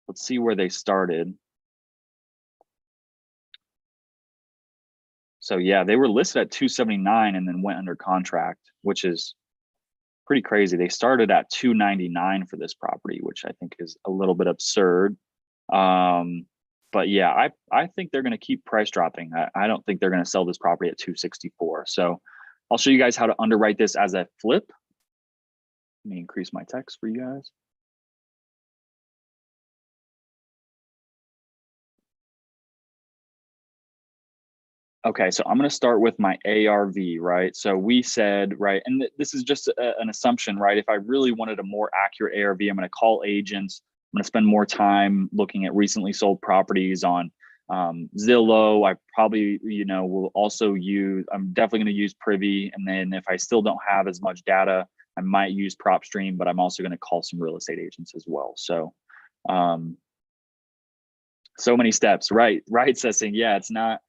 Let's see where they started. So yeah, they were listed at 279 and then went under contract, which is pretty crazy. They started at 299 for this property, which I think is a little bit absurd. But yeah, I think they're going to keep price dropping. I don't think they're going to sell this property at 264. So I'll show you guys how to underwrite this as a flip. Let me increase my text for you guys. Okay, so I'm going to start with my ARV, right? So we said, right, and this is just an assumption, right? If I really wanted a more accurate ARV, I'm going to call agents. I'm going to spend more time looking at recently sold properties on Zillow. I probably, will also use, I'm definitely going to use Privy. And then if I still don't have as much data, I might use PropStream, but I'm also going to call some real estate agents as well. So, so many steps, right? Assessing. Yeah, it's not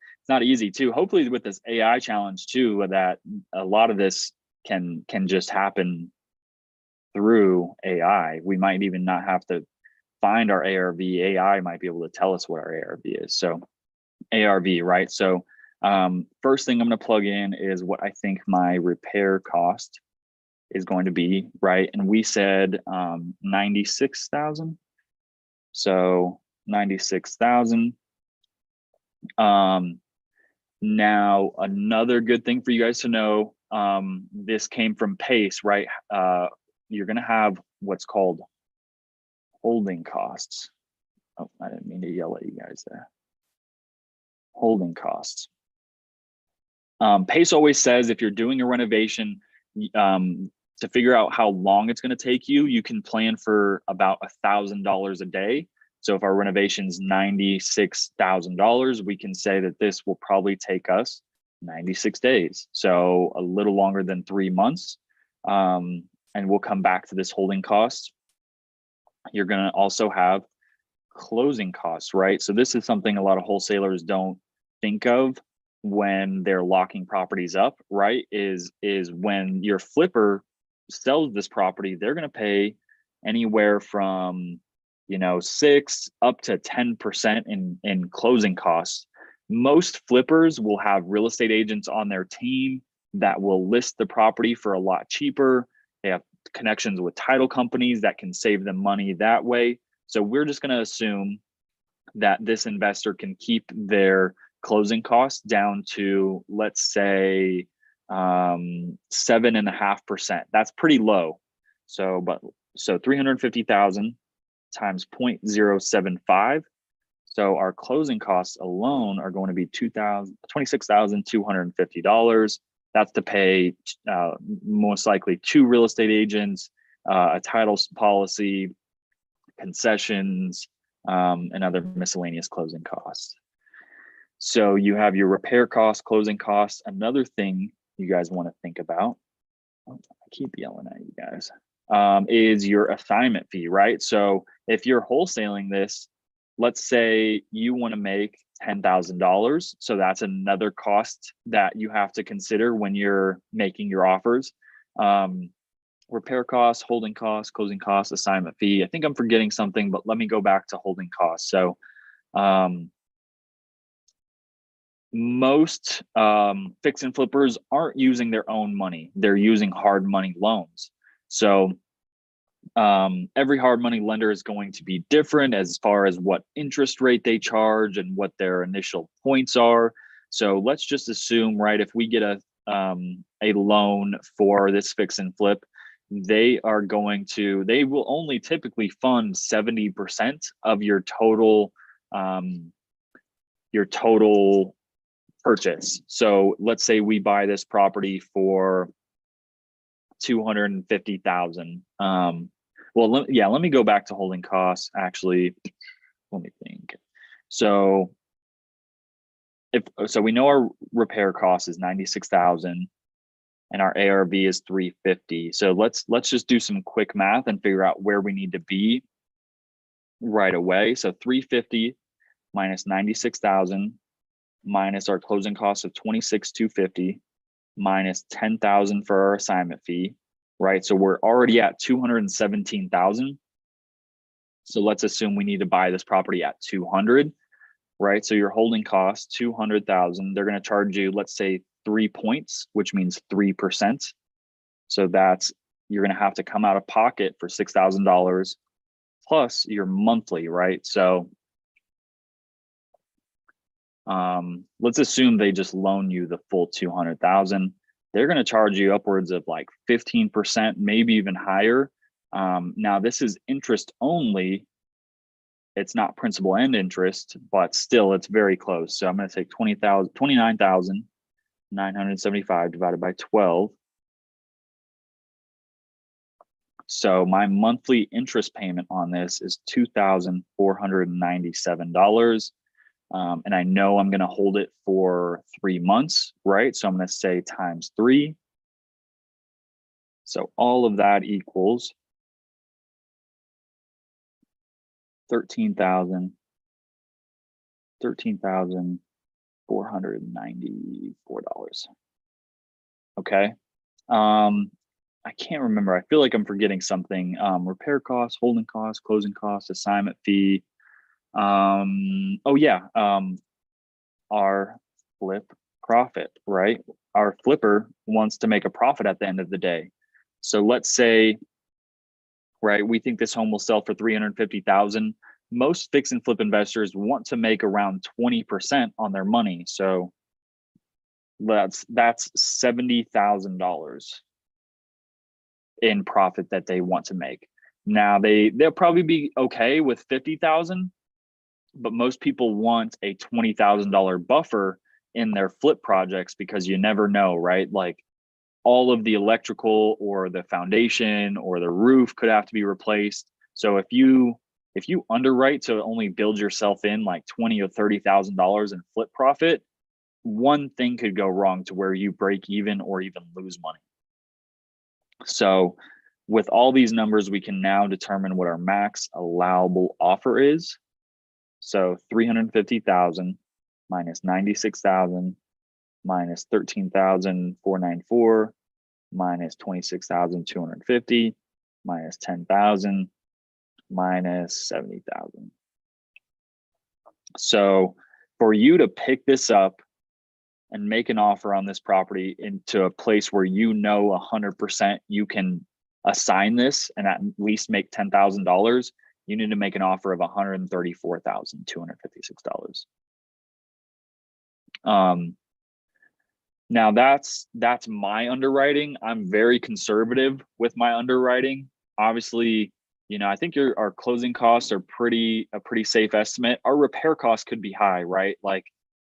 easy too. Hopefully with this AI challenge too, that a lot of this can just happen through AI. We might even not have to find our ARV. AI might be able to tell us what our ARV is. So ARV, right? So first thing I'm going to plug in is what I think my repair cost is going to be, right? And we said 96,000. So 96,000. Now another good thing for you guys to know, this came from Pace, right? You're going to have what's called holding costs. Oh, I didn't mean to yell at you guys there. Holding costs. Pace always says if you're doing a renovation, to figure out how long it's going to take you, you can plan for about $1,000 a day. So if our renovation's $96,000, we can say that this will probably take us 96 days. So a little longer than 3 months. And we'll come back to this holding cost. You're going to also have closing costs, right? So this is something a lot of wholesalers don't think of when they're locking properties up, right? Is when your flipper sells this property, they're going to pay anywhere from 6 up to 10% in closing costs. Most flippers will have real estate agents on their team that will list the property for a lot cheaper. They have connections with title companies that can save them money that way. So we're just going to assume that this investor can keep their closing costs down to, let's say, 7.5%. That's pretty low. So 350,000 times 0.075. So our closing costs alone are going to be $26,250. That's to pay most likely 2 real estate agents, a title policy, concessions, and other miscellaneous closing costs. So you have your repair costs, closing costs. Another thing you guys want to think about, I keep yelling at you guys, is your assignment fee, right? So if you're wholesaling this, let's say you want to make $10,000. So that's another cost that you have to consider when you're making your offers. Repair costs, holding costs, closing costs, assignment fee. I think I'm forgetting something, but let me go back to holding costs. So most fix and flippers aren't using their own money. They're using hard money loans. So every hard money lender is going to be different as far as what interest rate they charge and what their initial points are. So let's just assume, right, if we get a loan for this fix and flip, they will only typically fund 70% of your total purchase. So let's say we buy this property for $250,000. Let me go back to holding costs. Actually, let me think. So we know our repair cost is 96,000 and our ARV is 350. So let's just do some quick math and figure out where we need to be right away. So 350 minus 96,000 minus our closing cost of 26,250 minus 10,000 for our assignment fee, right? So we're already at 217,000. So let's assume we need to buy this property at 200, right? So your holding cost 200,000. They're going to charge you, let's say, 3 points, which means 3%. So you're going to have to come out of pocket for $6,000 plus your monthly, right? So let's assume they just loan you the full 200,000. They're going to charge you upwards of like 15%, maybe even higher. Now this is interest only. It's not principal and interest, but still it's very close. So I'm going to take 29,975 divided by 12. So my monthly interest payment on this is $2,497. And I know I'm going to hold it for 3 months, right? So I'm going to say times 3. So all of that equals $13,494. Okay. I can't remember. I feel like I'm forgetting something. Repair costs, holding costs, closing costs, assignment fee. Oh yeah. Our flip profit, right? Our flipper wants to make a profit at the end of the day. So let's say, right, we think this home will sell for 350,000. Most fix and flip investors want to make around 20% on their money. So that's $70,000 in profit that they want to make. Now they'll probably be okay with 50,000, but most people want a $20,000 buffer in their flip projects because you never know, right? Like all of the electrical or the foundation or the roof could have to be replaced. So if you underwrite to only build yourself in like $20,000 or $30,000 in flip profit, one thing could go wrong to where you break even or even lose money. So with all these numbers, we can now determine what our max allowable offer is. So 350,000 minus 96,000 minus 13,494 minus 26,250 minus 10,000 minus 70,000. So for you to pick this up and make an offer on this property into a place where you know 100% you can assign this and at least make $10,000, you need to make an offer of $134,256. Now that's my underwriting. I'm very conservative with my underwriting. Obviously, you know, I think our closing costs are a pretty safe estimate. Our repair costs could be high, right? Like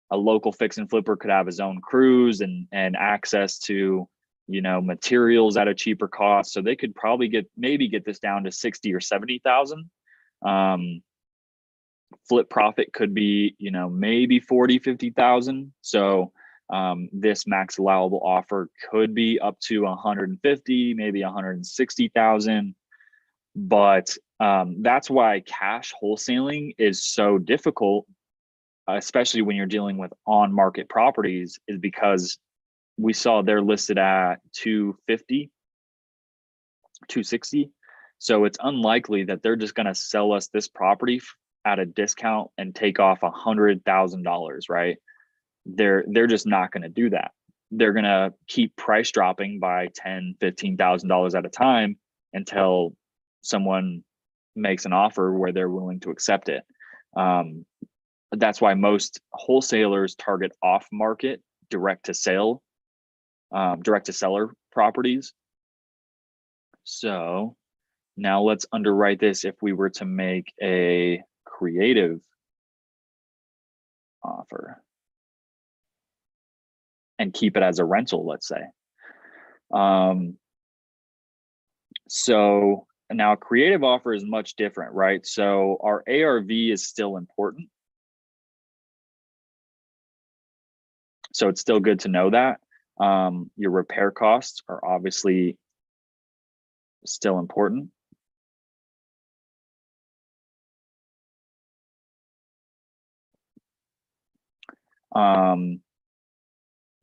a local fix and flipper could have his own crews and access to, you know, materials at a cheaper cost. So they could probably get this down to 60 or 70,000. Flip profit could be, you know, maybe 40, 50,000. So this max allowable offer could be up to 150, maybe 160,000. But that's why cash wholesaling is so difficult, especially when you're dealing with on-market properties, is because we saw they're listed at 250, 260. So it's unlikely that they're just going to sell us this property at a discount and take off $100,000, right? They're just not going to do that. They're going to keep price dropping by $10,000, $15,000 at a time until someone makes an offer where they're willing to accept it. That's why most wholesalers target off-market direct to seller properties. So now let's underwrite this if we were to make a creative offer and keep it as a rental, let's say. So now a creative offer is much different, right? So our ARV is still important. So it's still good to know that. Your repair costs are obviously still important.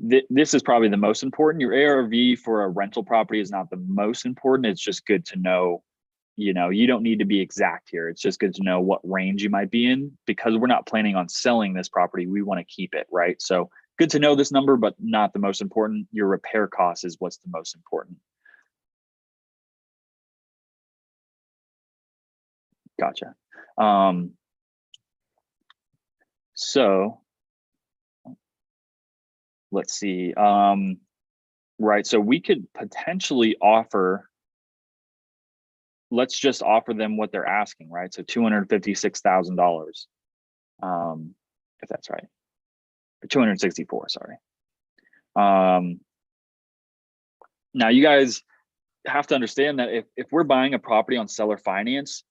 This is probably the most important. Your ARV for a rental property is not the most important. It's just good to know, you know, you don't need to be exact here. It's just good to know what range you might be in, because we're not planning on selling this property. We want to keep it, right? So good to know this number, but not the most important. Your repair cost is what's the most important. Gotcha. So let's see. Right, so we could potentially offer, let's just offer them what they're asking, right? So $256,000, if that's right, or 264, sorry. Now you guys have to understand that if we're buying a property on seller finance,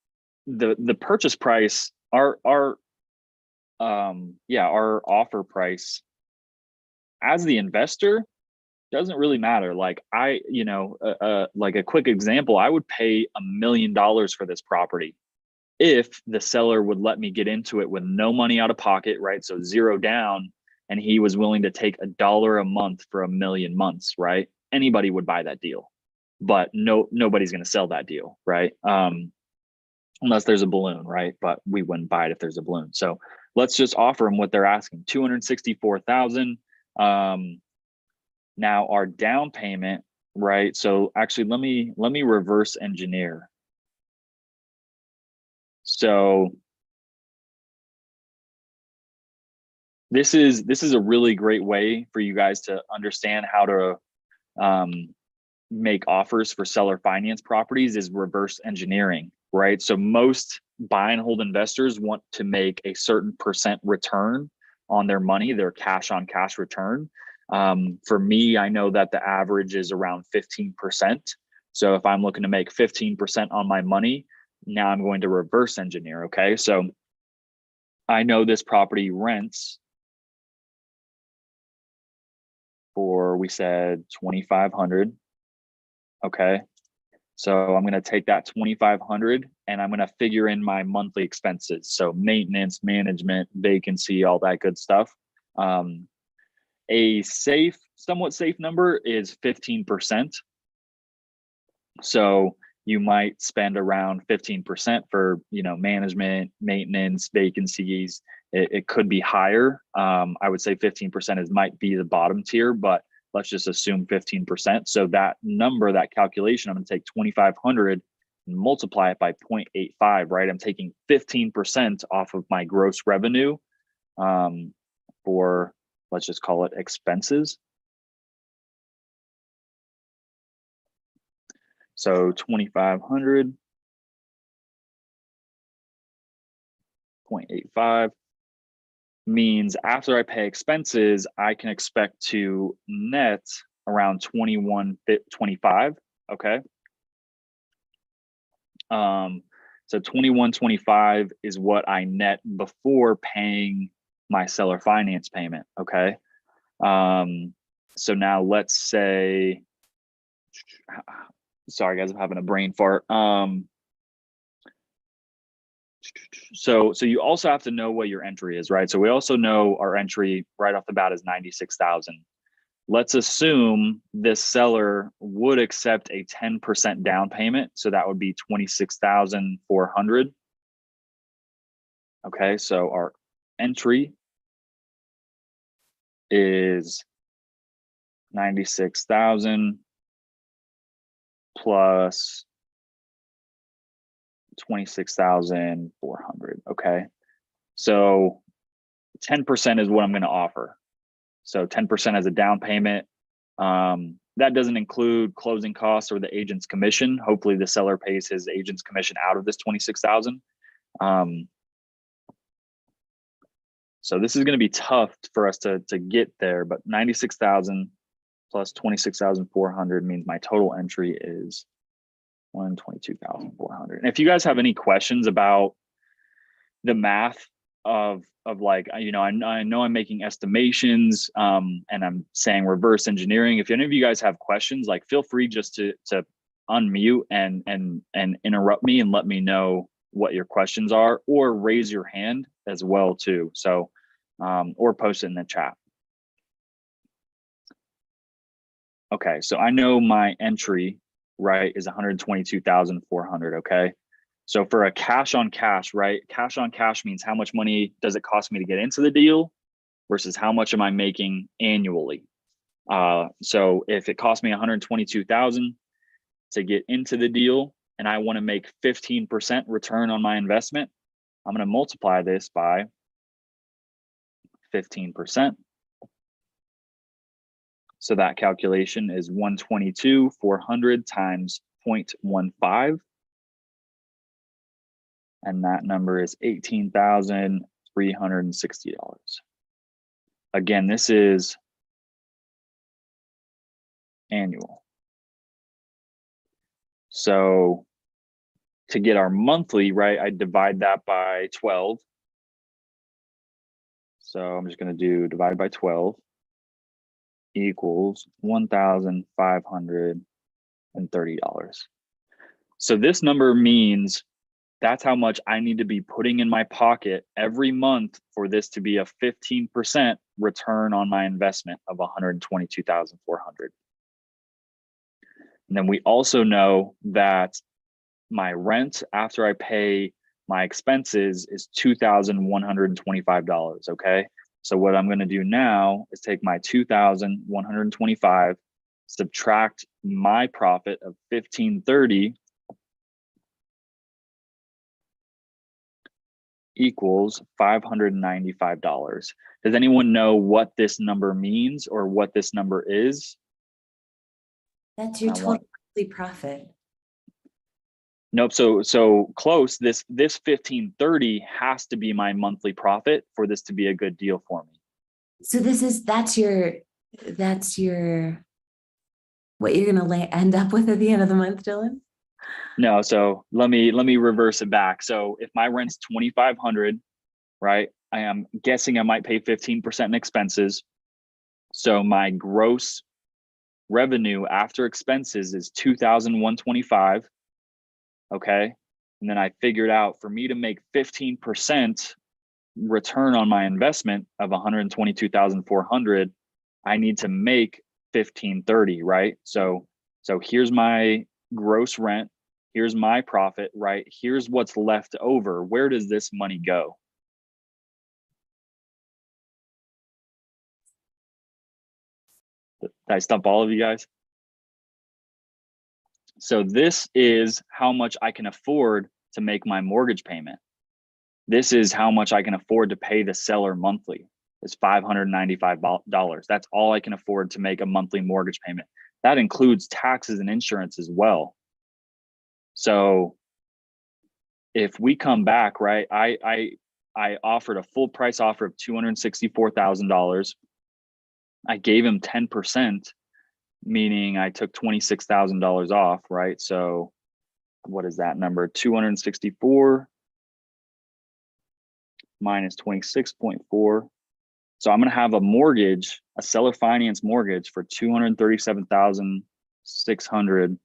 the purchase price, our offer price as the investor doesn't really matter. Like like a quick example, I would pay $1 million for this property if the seller would let me get into it with no money out of pocket, right? So zero down, and he was willing to take $1 a month for 1 million months, right? anybody would buy that deal, but nobody's going to sell that deal, right? Unless there's a balloon, right? But we wouldn't buy it if there's a balloon. So let's just offer them what they're asking, 264,000. Now our down payment, right? So actually, let me reverse engineer. So this is a really great way for you guys to understand how to make offers for seller finance properties, is reverse engineering, right? So most buy and hold investors want to make a certain percent return on their money, their cash on cash return. For me, I know that the average is around 15%. So if I'm looking to make 15% on my money, now I'm going to reverse engineer. Okay. So I know this property rents for, we said 2,500. Okay. So I'm going to take that 2,500 and I'm going to figure in my monthly expenses. So maintenance, management, vacancy, all that good stuff. A safe, somewhat safe number is 15%. So you might spend around 15% for, management, maintenance, vacancies. It could be higher. I would say 15% might be the bottom tier, but let's just assume 15%. So that number, that calculation, I'm going to take 2,500 and multiply it by 0.85, right? I'm taking 15% off of my gross revenue for, let's just call it expenses. So 2,500, 0.85 means after I pay expenses, I can expect to net around 21.25. Okay. So 21.25 is what I net before paying my seller finance payment. Okay. So now let's say, sorry guys, I'm having a brain fart. So you also have to know what your entry is, right? So we also know our entry right off the bat is 96,000. Let's assume this seller would accept a 10% down payment. So that would be 26,400. Okay, so our entry is 96,000 plus 26,400. Okay. So 10% is what I'm going to offer. So 10% as a down payment. That doesn't include closing costs or the agent's commission. Hopefully the seller pays his agent's commission out of this 26,000. So this is going to be tough for us to get there, but 96,000 plus 26,400 means my total entry is 122,400. And if you guys have any questions about the math of like, I know I'm making estimations and I'm saying reverse engineering. If any of you guys have questions, like feel free just to unmute and interrupt me and let me know what your questions are, or raise your hand as well too. So, or post it in the chat. Okay, so I know my entry, right, is 122,400. Okay, so for a cash on cash, right, cash on cash means how much money does it cost me to get into the deal versus how much am I making annually. So if it cost me 122,000 to get into the deal and I want to make 15% return on my investment, I'm going to multiply this by 15%. So that calculation is 122,400 times 0.15. And that number is $18,360. Again, this is annual. So to get our monthly, right, I divide that by 12. So I'm just going to do divide by 12 equals $1,530. So this number means that's how much I need to be putting in my pocket every month for this to be a 15% return on my investment of 122,400. And then we also know that my rent after I pay my expenses is $2,125. Okay. So what I'm going to do now is take my 2,125, subtract my profit of 1,530 equals $595. Does anyone know what this number means or what this number is? That's your I total want- monthly profit. Nope. So close. This 1,530 has to be my monthly profit for this to be a good deal for me. So that's your, what you're gonna end up with at the end of the month, Dylan? No. So let me reverse it back. So if my rent's 2,500, right? I am guessing I might pay 15% in expenses. So my gross revenue after expenses is 2,125. Okay. And then I figured out for me to make 15% return on my investment of 122,400, I need to make 1,530, right? So here's my gross rent. Here's my profit, right? Here's what's left over. Where does this money go? Did I stump all of you guys? So this is how much I can afford to make my mortgage payment. This is how much I can afford to pay the seller monthly. It's $595. That's all I can afford to make a monthly mortgage payment. That includes taxes and insurance as well. So if we come back, right, I offered a full price offer of $264,000. I gave him 10%, meaning I took $26,000 off, right? So what is that number? 264 minus 26.4. So I'm going to have a mortgage, a seller finance mortgage for $237,600.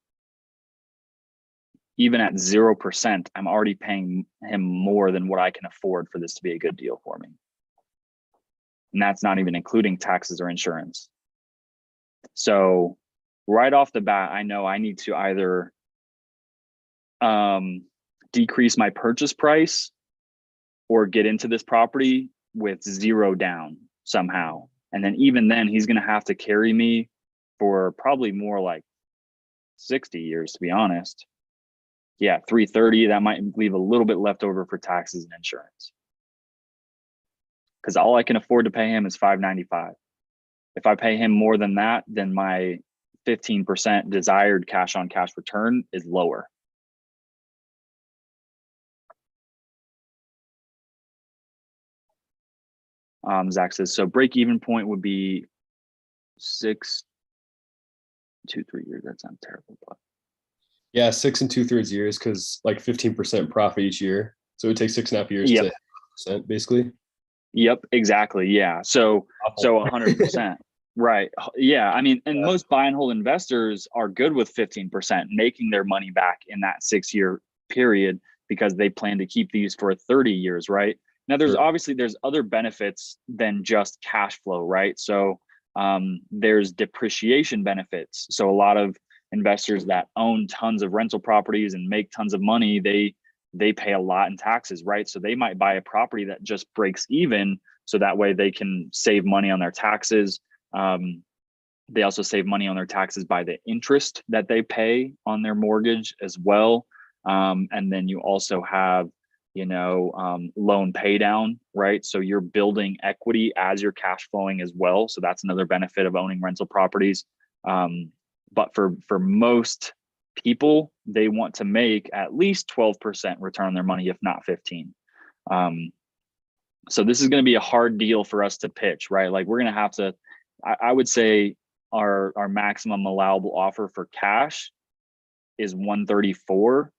Even at 0%, I'm already paying him more than what I can afford for this to be a good deal for me. And that's not even including taxes or insurance. So right off the bat, I know I need to either decrease my purchase price or get into this property with 0 down somehow. And then even then, he's going to have to carry me for probably more like 60 years, to be honest. Yeah, 330, that might leave a little bit left over for taxes and insurance. Because all I can afford to pay him is $595. If I pay him more than that, then my 15% desired cash on cash return is lower. Zach says, so break even point would be 6, 2, 3 years. That sounds terrible. But Yeah, 6 2/3 years, because like 15% profit each year. So it would take 6.5 years Yep. to 100%, basically. Yep, exactly. Yeah. So 100%. Right. Yeah. I mean, and most buy and hold investors are good with 15%, making their money back in that 6-year period because they plan to keep these for 30 years, right? Now, there's obviously there's other benefits than just cash flow, right? So there's depreciation benefits. So a lot of investors that own tons of rental properties and make tons of money, they pay a lot in taxes, right? So they might buy a property that just breaks even, so that way they can save money on their taxes. They also save money on their taxes by the interest that they pay on their mortgage as well. And then you also have, loan pay down, right? So you're building equity as you're cash flowing as well. So that's another benefit of owning rental properties. But for most people, they want to make at least 12% return on their money, if not 15. So this is going to be a hard deal for us to pitch, right? Like we're going to have to, I would say our maximum allowable offer for cash is 134.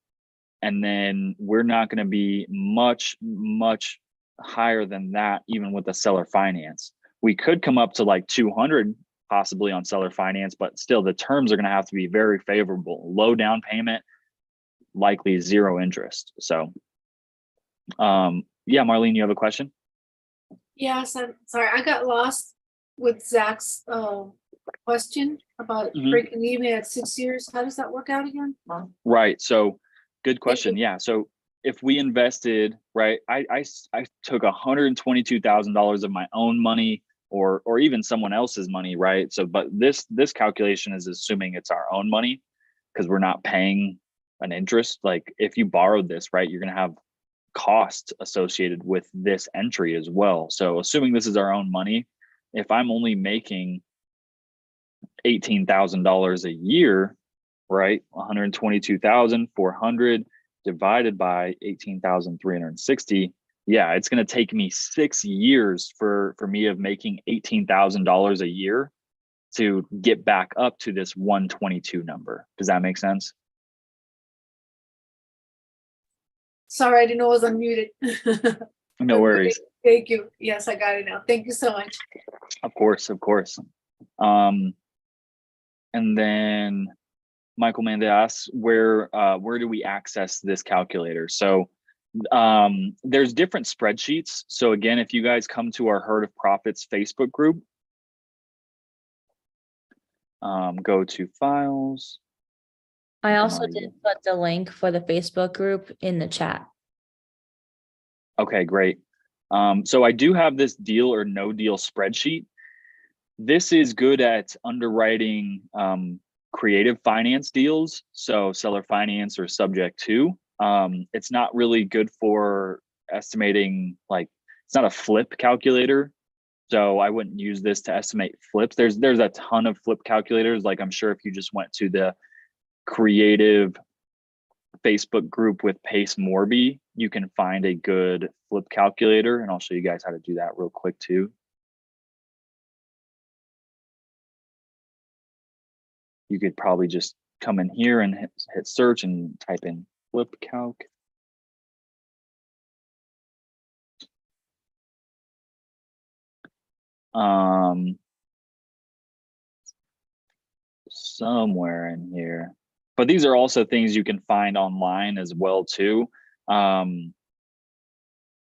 And then we're not going to be much higher than that, even with the seller finance. We could come up to like 200 possibly on seller finance, but still the terms are going to have to be very favorable. Low down payment, likely 0 interest. So yeah, Marlene, you have a question? Yes, I'm sorry. I got lost with Zach's question about Mhm. breaking even at 6 years. How does that work out again? Right. So good question. Yeah. So if we invested, right, I took $122,000 of my own money or even someone else's money, right? So, but this calculation is assuming it's our own money because we're not paying an interest. Like if you borrowed this, right, you're going to have costs associated with this entry as well. So assuming this is our own money, if I'm only making $18,000 a year, right? 122,400 divided by 18,360. Yeah, it's going to take me 6 years for me of making $18,000 a year to get back up to this 122 number. Does that make sense? Sorry, I didn't know I was unmuted. No worries. Thank you. Yes, I got it now. Thank you so much. Of course. And then Michael Manda asks, where do we access this calculator? So there's different spreadsheets. So again, if you guys come to our Herd of Profits Facebook group, go to files. I also did put the link for the Facebook group in the chat. Okay, great. So I do have this deal or no deal spreadsheet. This is good at underwriting creative finance deals, so seller finance or subject to. It's not really good for estimating, like it's not a flip calculator. So I wouldn't use this to estimate flips. There's a ton of flip calculators. Like I'm sure if you just went to the creative Facebook group with Pace Morby, you can find a good flip calculator. And I'll show you guys how to do that real quick too. You could probably just come in here and hit search and type in flip calc. Somewhere in here, but these are also things you can find online as well too. Yeah,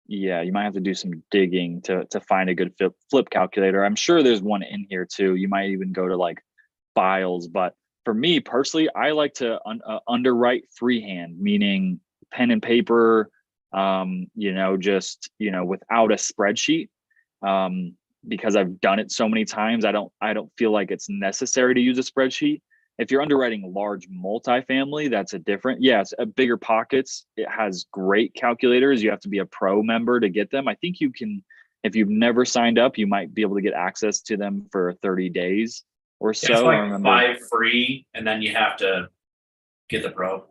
you might have to do some digging to find a good flip calculator. I'm sure there's one in here too. You might even go to like files, but for me personally, I like to underwrite freehand, meaning pen and paper, just without a spreadsheet. Because I've done it so many times, I don't feel like it's necessary to use a spreadsheet. If you're underwriting large multifamily, that's a different, yes, bigger pockets. It has great calculators. You have to be a pro member to get them. I think you can, if you've never signed up, you might be able to get access to them for 30 days or so. It's like 5 free, and then you have to get the pro.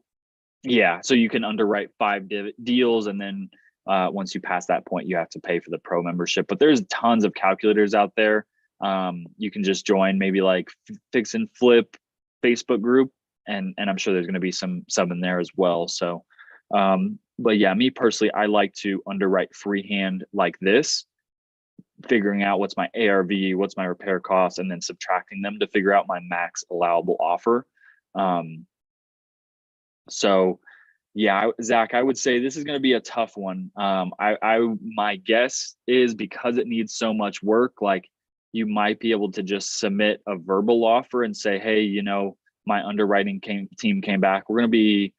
Yeah, so you can underwrite 5 deals, and then once you pass that point, you have to pay for the pro membership. But there's tons of calculators out there. You can just join maybe like Fix and Flip Facebook group, and I'm sure there's going to be some in there as well. So, but yeah, me personally, I like to underwrite freehand like this, figuring out what's my ARV, what's my repair costs, and then subtracting them to figure out my max allowable offer. So yeah, Zach, I would say this is going to be a tough one. My guess is because it needs so much work, like you might be able to just submit a verbal offer and say, hey, my underwriting team came back. We're going to be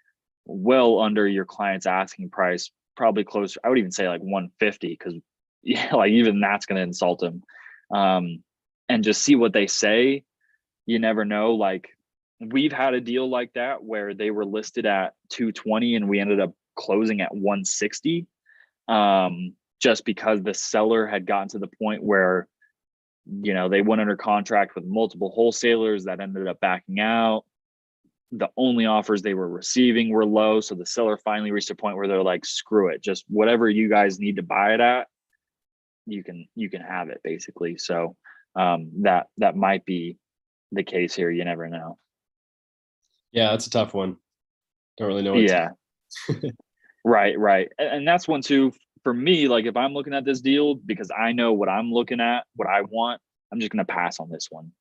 well under your client's asking price, probably closer. I would even say like 150, because like even that's going to insult them. And just see what they say. You never know. Like we've had a deal like that where they were listed at 220 and we ended up closing at 160, just because the seller had gotten to the point where they went under contract with multiple wholesalers that ended up backing out. The only offers they were receiving were low, so the seller finally reached a point where they're like, screw it, just whatever you guys need to buy it at, you can have it, basically. So that might be the case here. You never know. Yeah, that's a tough one. Don't really know what to. Right. And that's one too, for me, like if I'm looking at this deal, because I know what I'm looking at, what I want, I'm just going to pass on this one.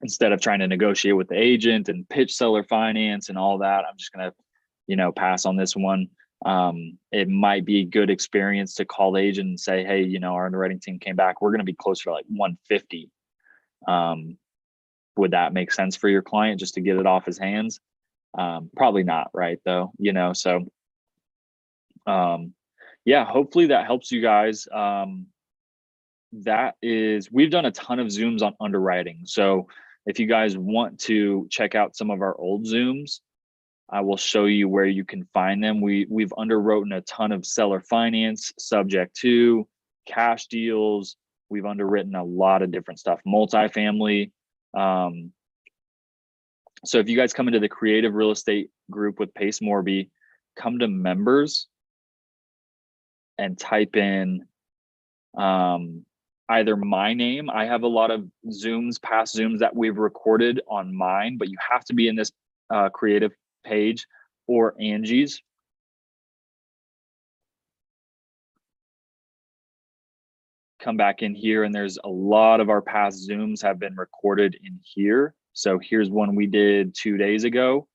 Instead of trying to negotiate with the agent and pitch seller finance and all that, I'm just going to, pass on this one. It might be a good experience to call the agent and say, hey, our underwriting team came back. We're going to be closer to like 150. Would that make sense for your client just to get it off his hands? Probably not, right? Though, you know, so yeah, hopefully that helps you guys. We've done a ton of Zooms on underwriting. So if you guys want to check out some of our old Zooms, I will show you where you can find them. We've underwritten a ton of seller finance, subject to, cash deals. We've underwritten a lot of different stuff, multifamily. So if you guys come into the creative real estate group with Pace Morby, come to members and type in either my name. I have a lot of Zooms, past Zooms that we've recorded on mine, but you have to be in this creative page, or Angie's. Come back in here, and there's a lot of our past Zooms have been recorded in here. So here's one we did 2 days ago.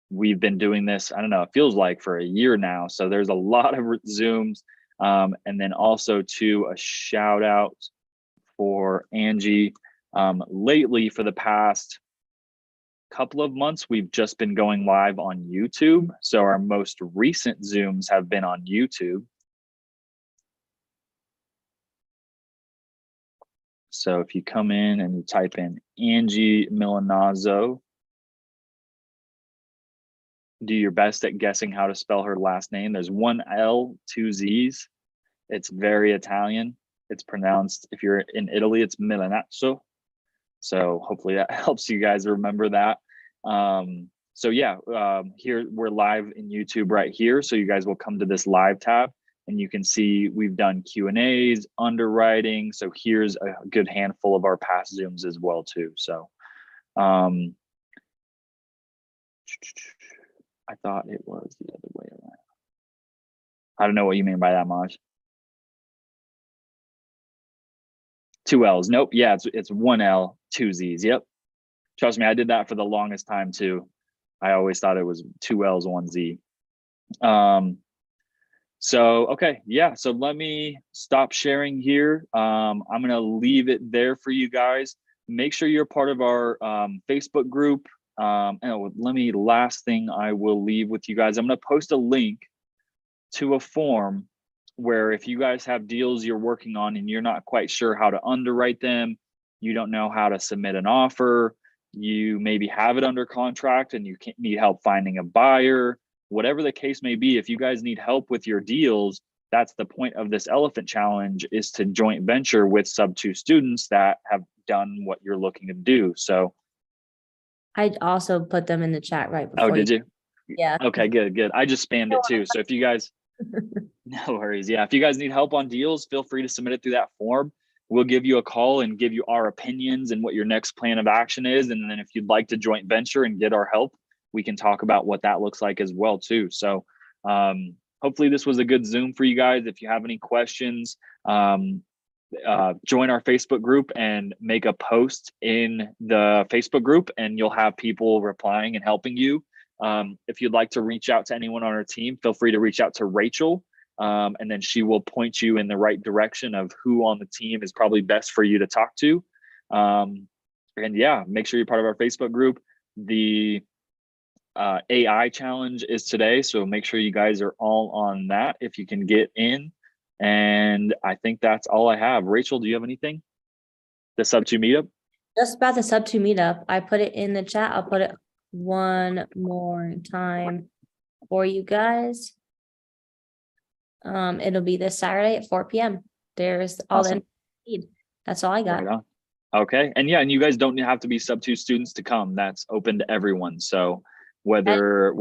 We've been doing this, I don't know, it feels like for a year now. So there's a lot of Zooms. And then also to a shout out for Angie. Lately, for the past couple of months, we've just been going live on YouTube. So our most recent Zooms have been on YouTube. So if you come in and you type in Angie Milanazzo, do your best at guessing how to spell her last name. There's 1 L, 2 Z's. It's very Italian. It's pronounced, if you're in Italy, it's Milanazzo. So hopefully that helps you guys remember that. So yeah, here we're live in YouTube right here. So you guys will come to this live tab and you can see we've done Q&As, underwriting. So here's a good handful of our past Zooms as well too. So I thought it was the other way around. I don't know what you mean by that, Maj. 2 L's. Nope. Yeah, it's 1 L, 2 Z's. Yep. Trust me, I did that for the longest time too. I always thought it was 2 L's, 1 Z. So, okay. Yeah. So let me stop sharing here. I'm going to leave it there for you guys. Make sure you're part of our Facebook group. And last thing I will leave with you guys, I'm going to post a link to a form where if you guys have deals you're working on and you're not quite sure how to underwrite them, you don't know how to submit an offer, you maybe have it under contract and you need help finding a buyer, whatever the case may be, if you guys need help with your deals, that's the point of this Elephant Challenge, is to joint venture with sub-2 students that have done what you're looking to do. So I also put them in the chat right before. Oh, did you? Yeah. Okay, good. I just spammed it too. So if you guys, no worries. Yeah, if you guys need help on deals, feel free to submit it through that form. We'll give you a call and give you our opinions and what your next plan of action is. And then if you'd like to joint venture and get our help, we can talk about what that looks like as well too. So hopefully this was a good Zoom for you guys. If you have any questions, join our Facebook group and make a post in the Facebook group and you'll have people replying and helping you. If you'd like to reach out to anyone on our team, feel free to reach out to Rachel, and then she will point you in the right direction of who on the team is probably best for you to talk to. And yeah, make sure you're part of our Facebook group. The AI challenge is today, so make sure you guys are all on that if you can get in. And I think that's all I have. Rachel, do you have anything? The sub-2 meetup? Just about the sub-2 meetup. I put it in the chat. I'll put it one more time for you guys. It'll be this Saturday at 4 p.m. There's all Awesome. the need. That's all I got. Right on. Okay. And yeah, and you guys don't have to be sub-2 students to come. That's open to everyone. So whether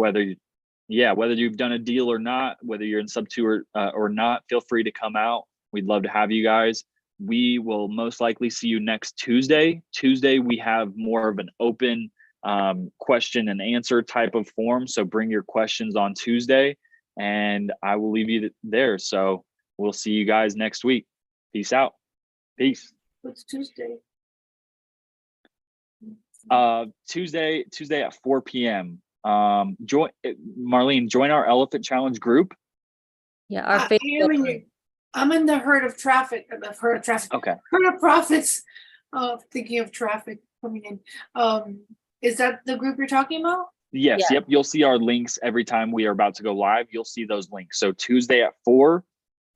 you've done a deal or not, whether you're in sub-2 or not, feel free to come out. We'd love to have you guys. We will most likely see you next Tuesday. Tuesday, we have more of an open question and answer type of form. So bring your questions on Tuesday and I will leave you there. So we'll see you guys next week. Peace out. Peace. What's Tuesday? Tuesday at 4 p.m. Marlene, join our Elephant Challenge group. Yeah, our I am in Facebook. your, I'm in the herd of traffic, herd of traffic, Okay. herd of profits. Thinking of traffic coming in. Is that the group you're talking about? Yes. Yeah. Yep. You'll see our links every time we are about to go live. You'll see those links. So Tuesday at 4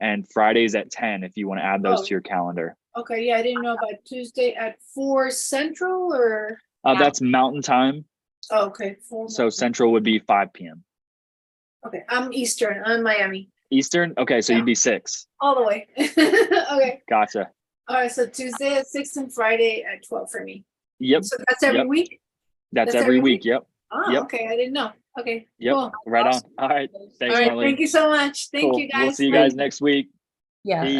and Fridays at 10, if you want to add those Oh. to your calendar. Okay, yeah, I didn't know about Tuesday at 4 Central or, That's Mountain Time. oh, okay. 4 So Central would be 5 p.m. Okay, I'm Eastern, I'm Miami, Eastern. Okay. So Yeah. you'd be 6. all the way. Okay, Gotcha. all right, so Tuesday at 6 and Friday at 12 for me. Yep. So that's every Yep. week? That's That's every every week. Yep. Oh, Yep. okay, I didn't know. Okay. Yep. Cool. Right on. Awesome. All right. All Thanks, right, Marlene. thank you so much. Thank Cool. you, guys. We'll see you Bye. guys next week. Yeah. Peace.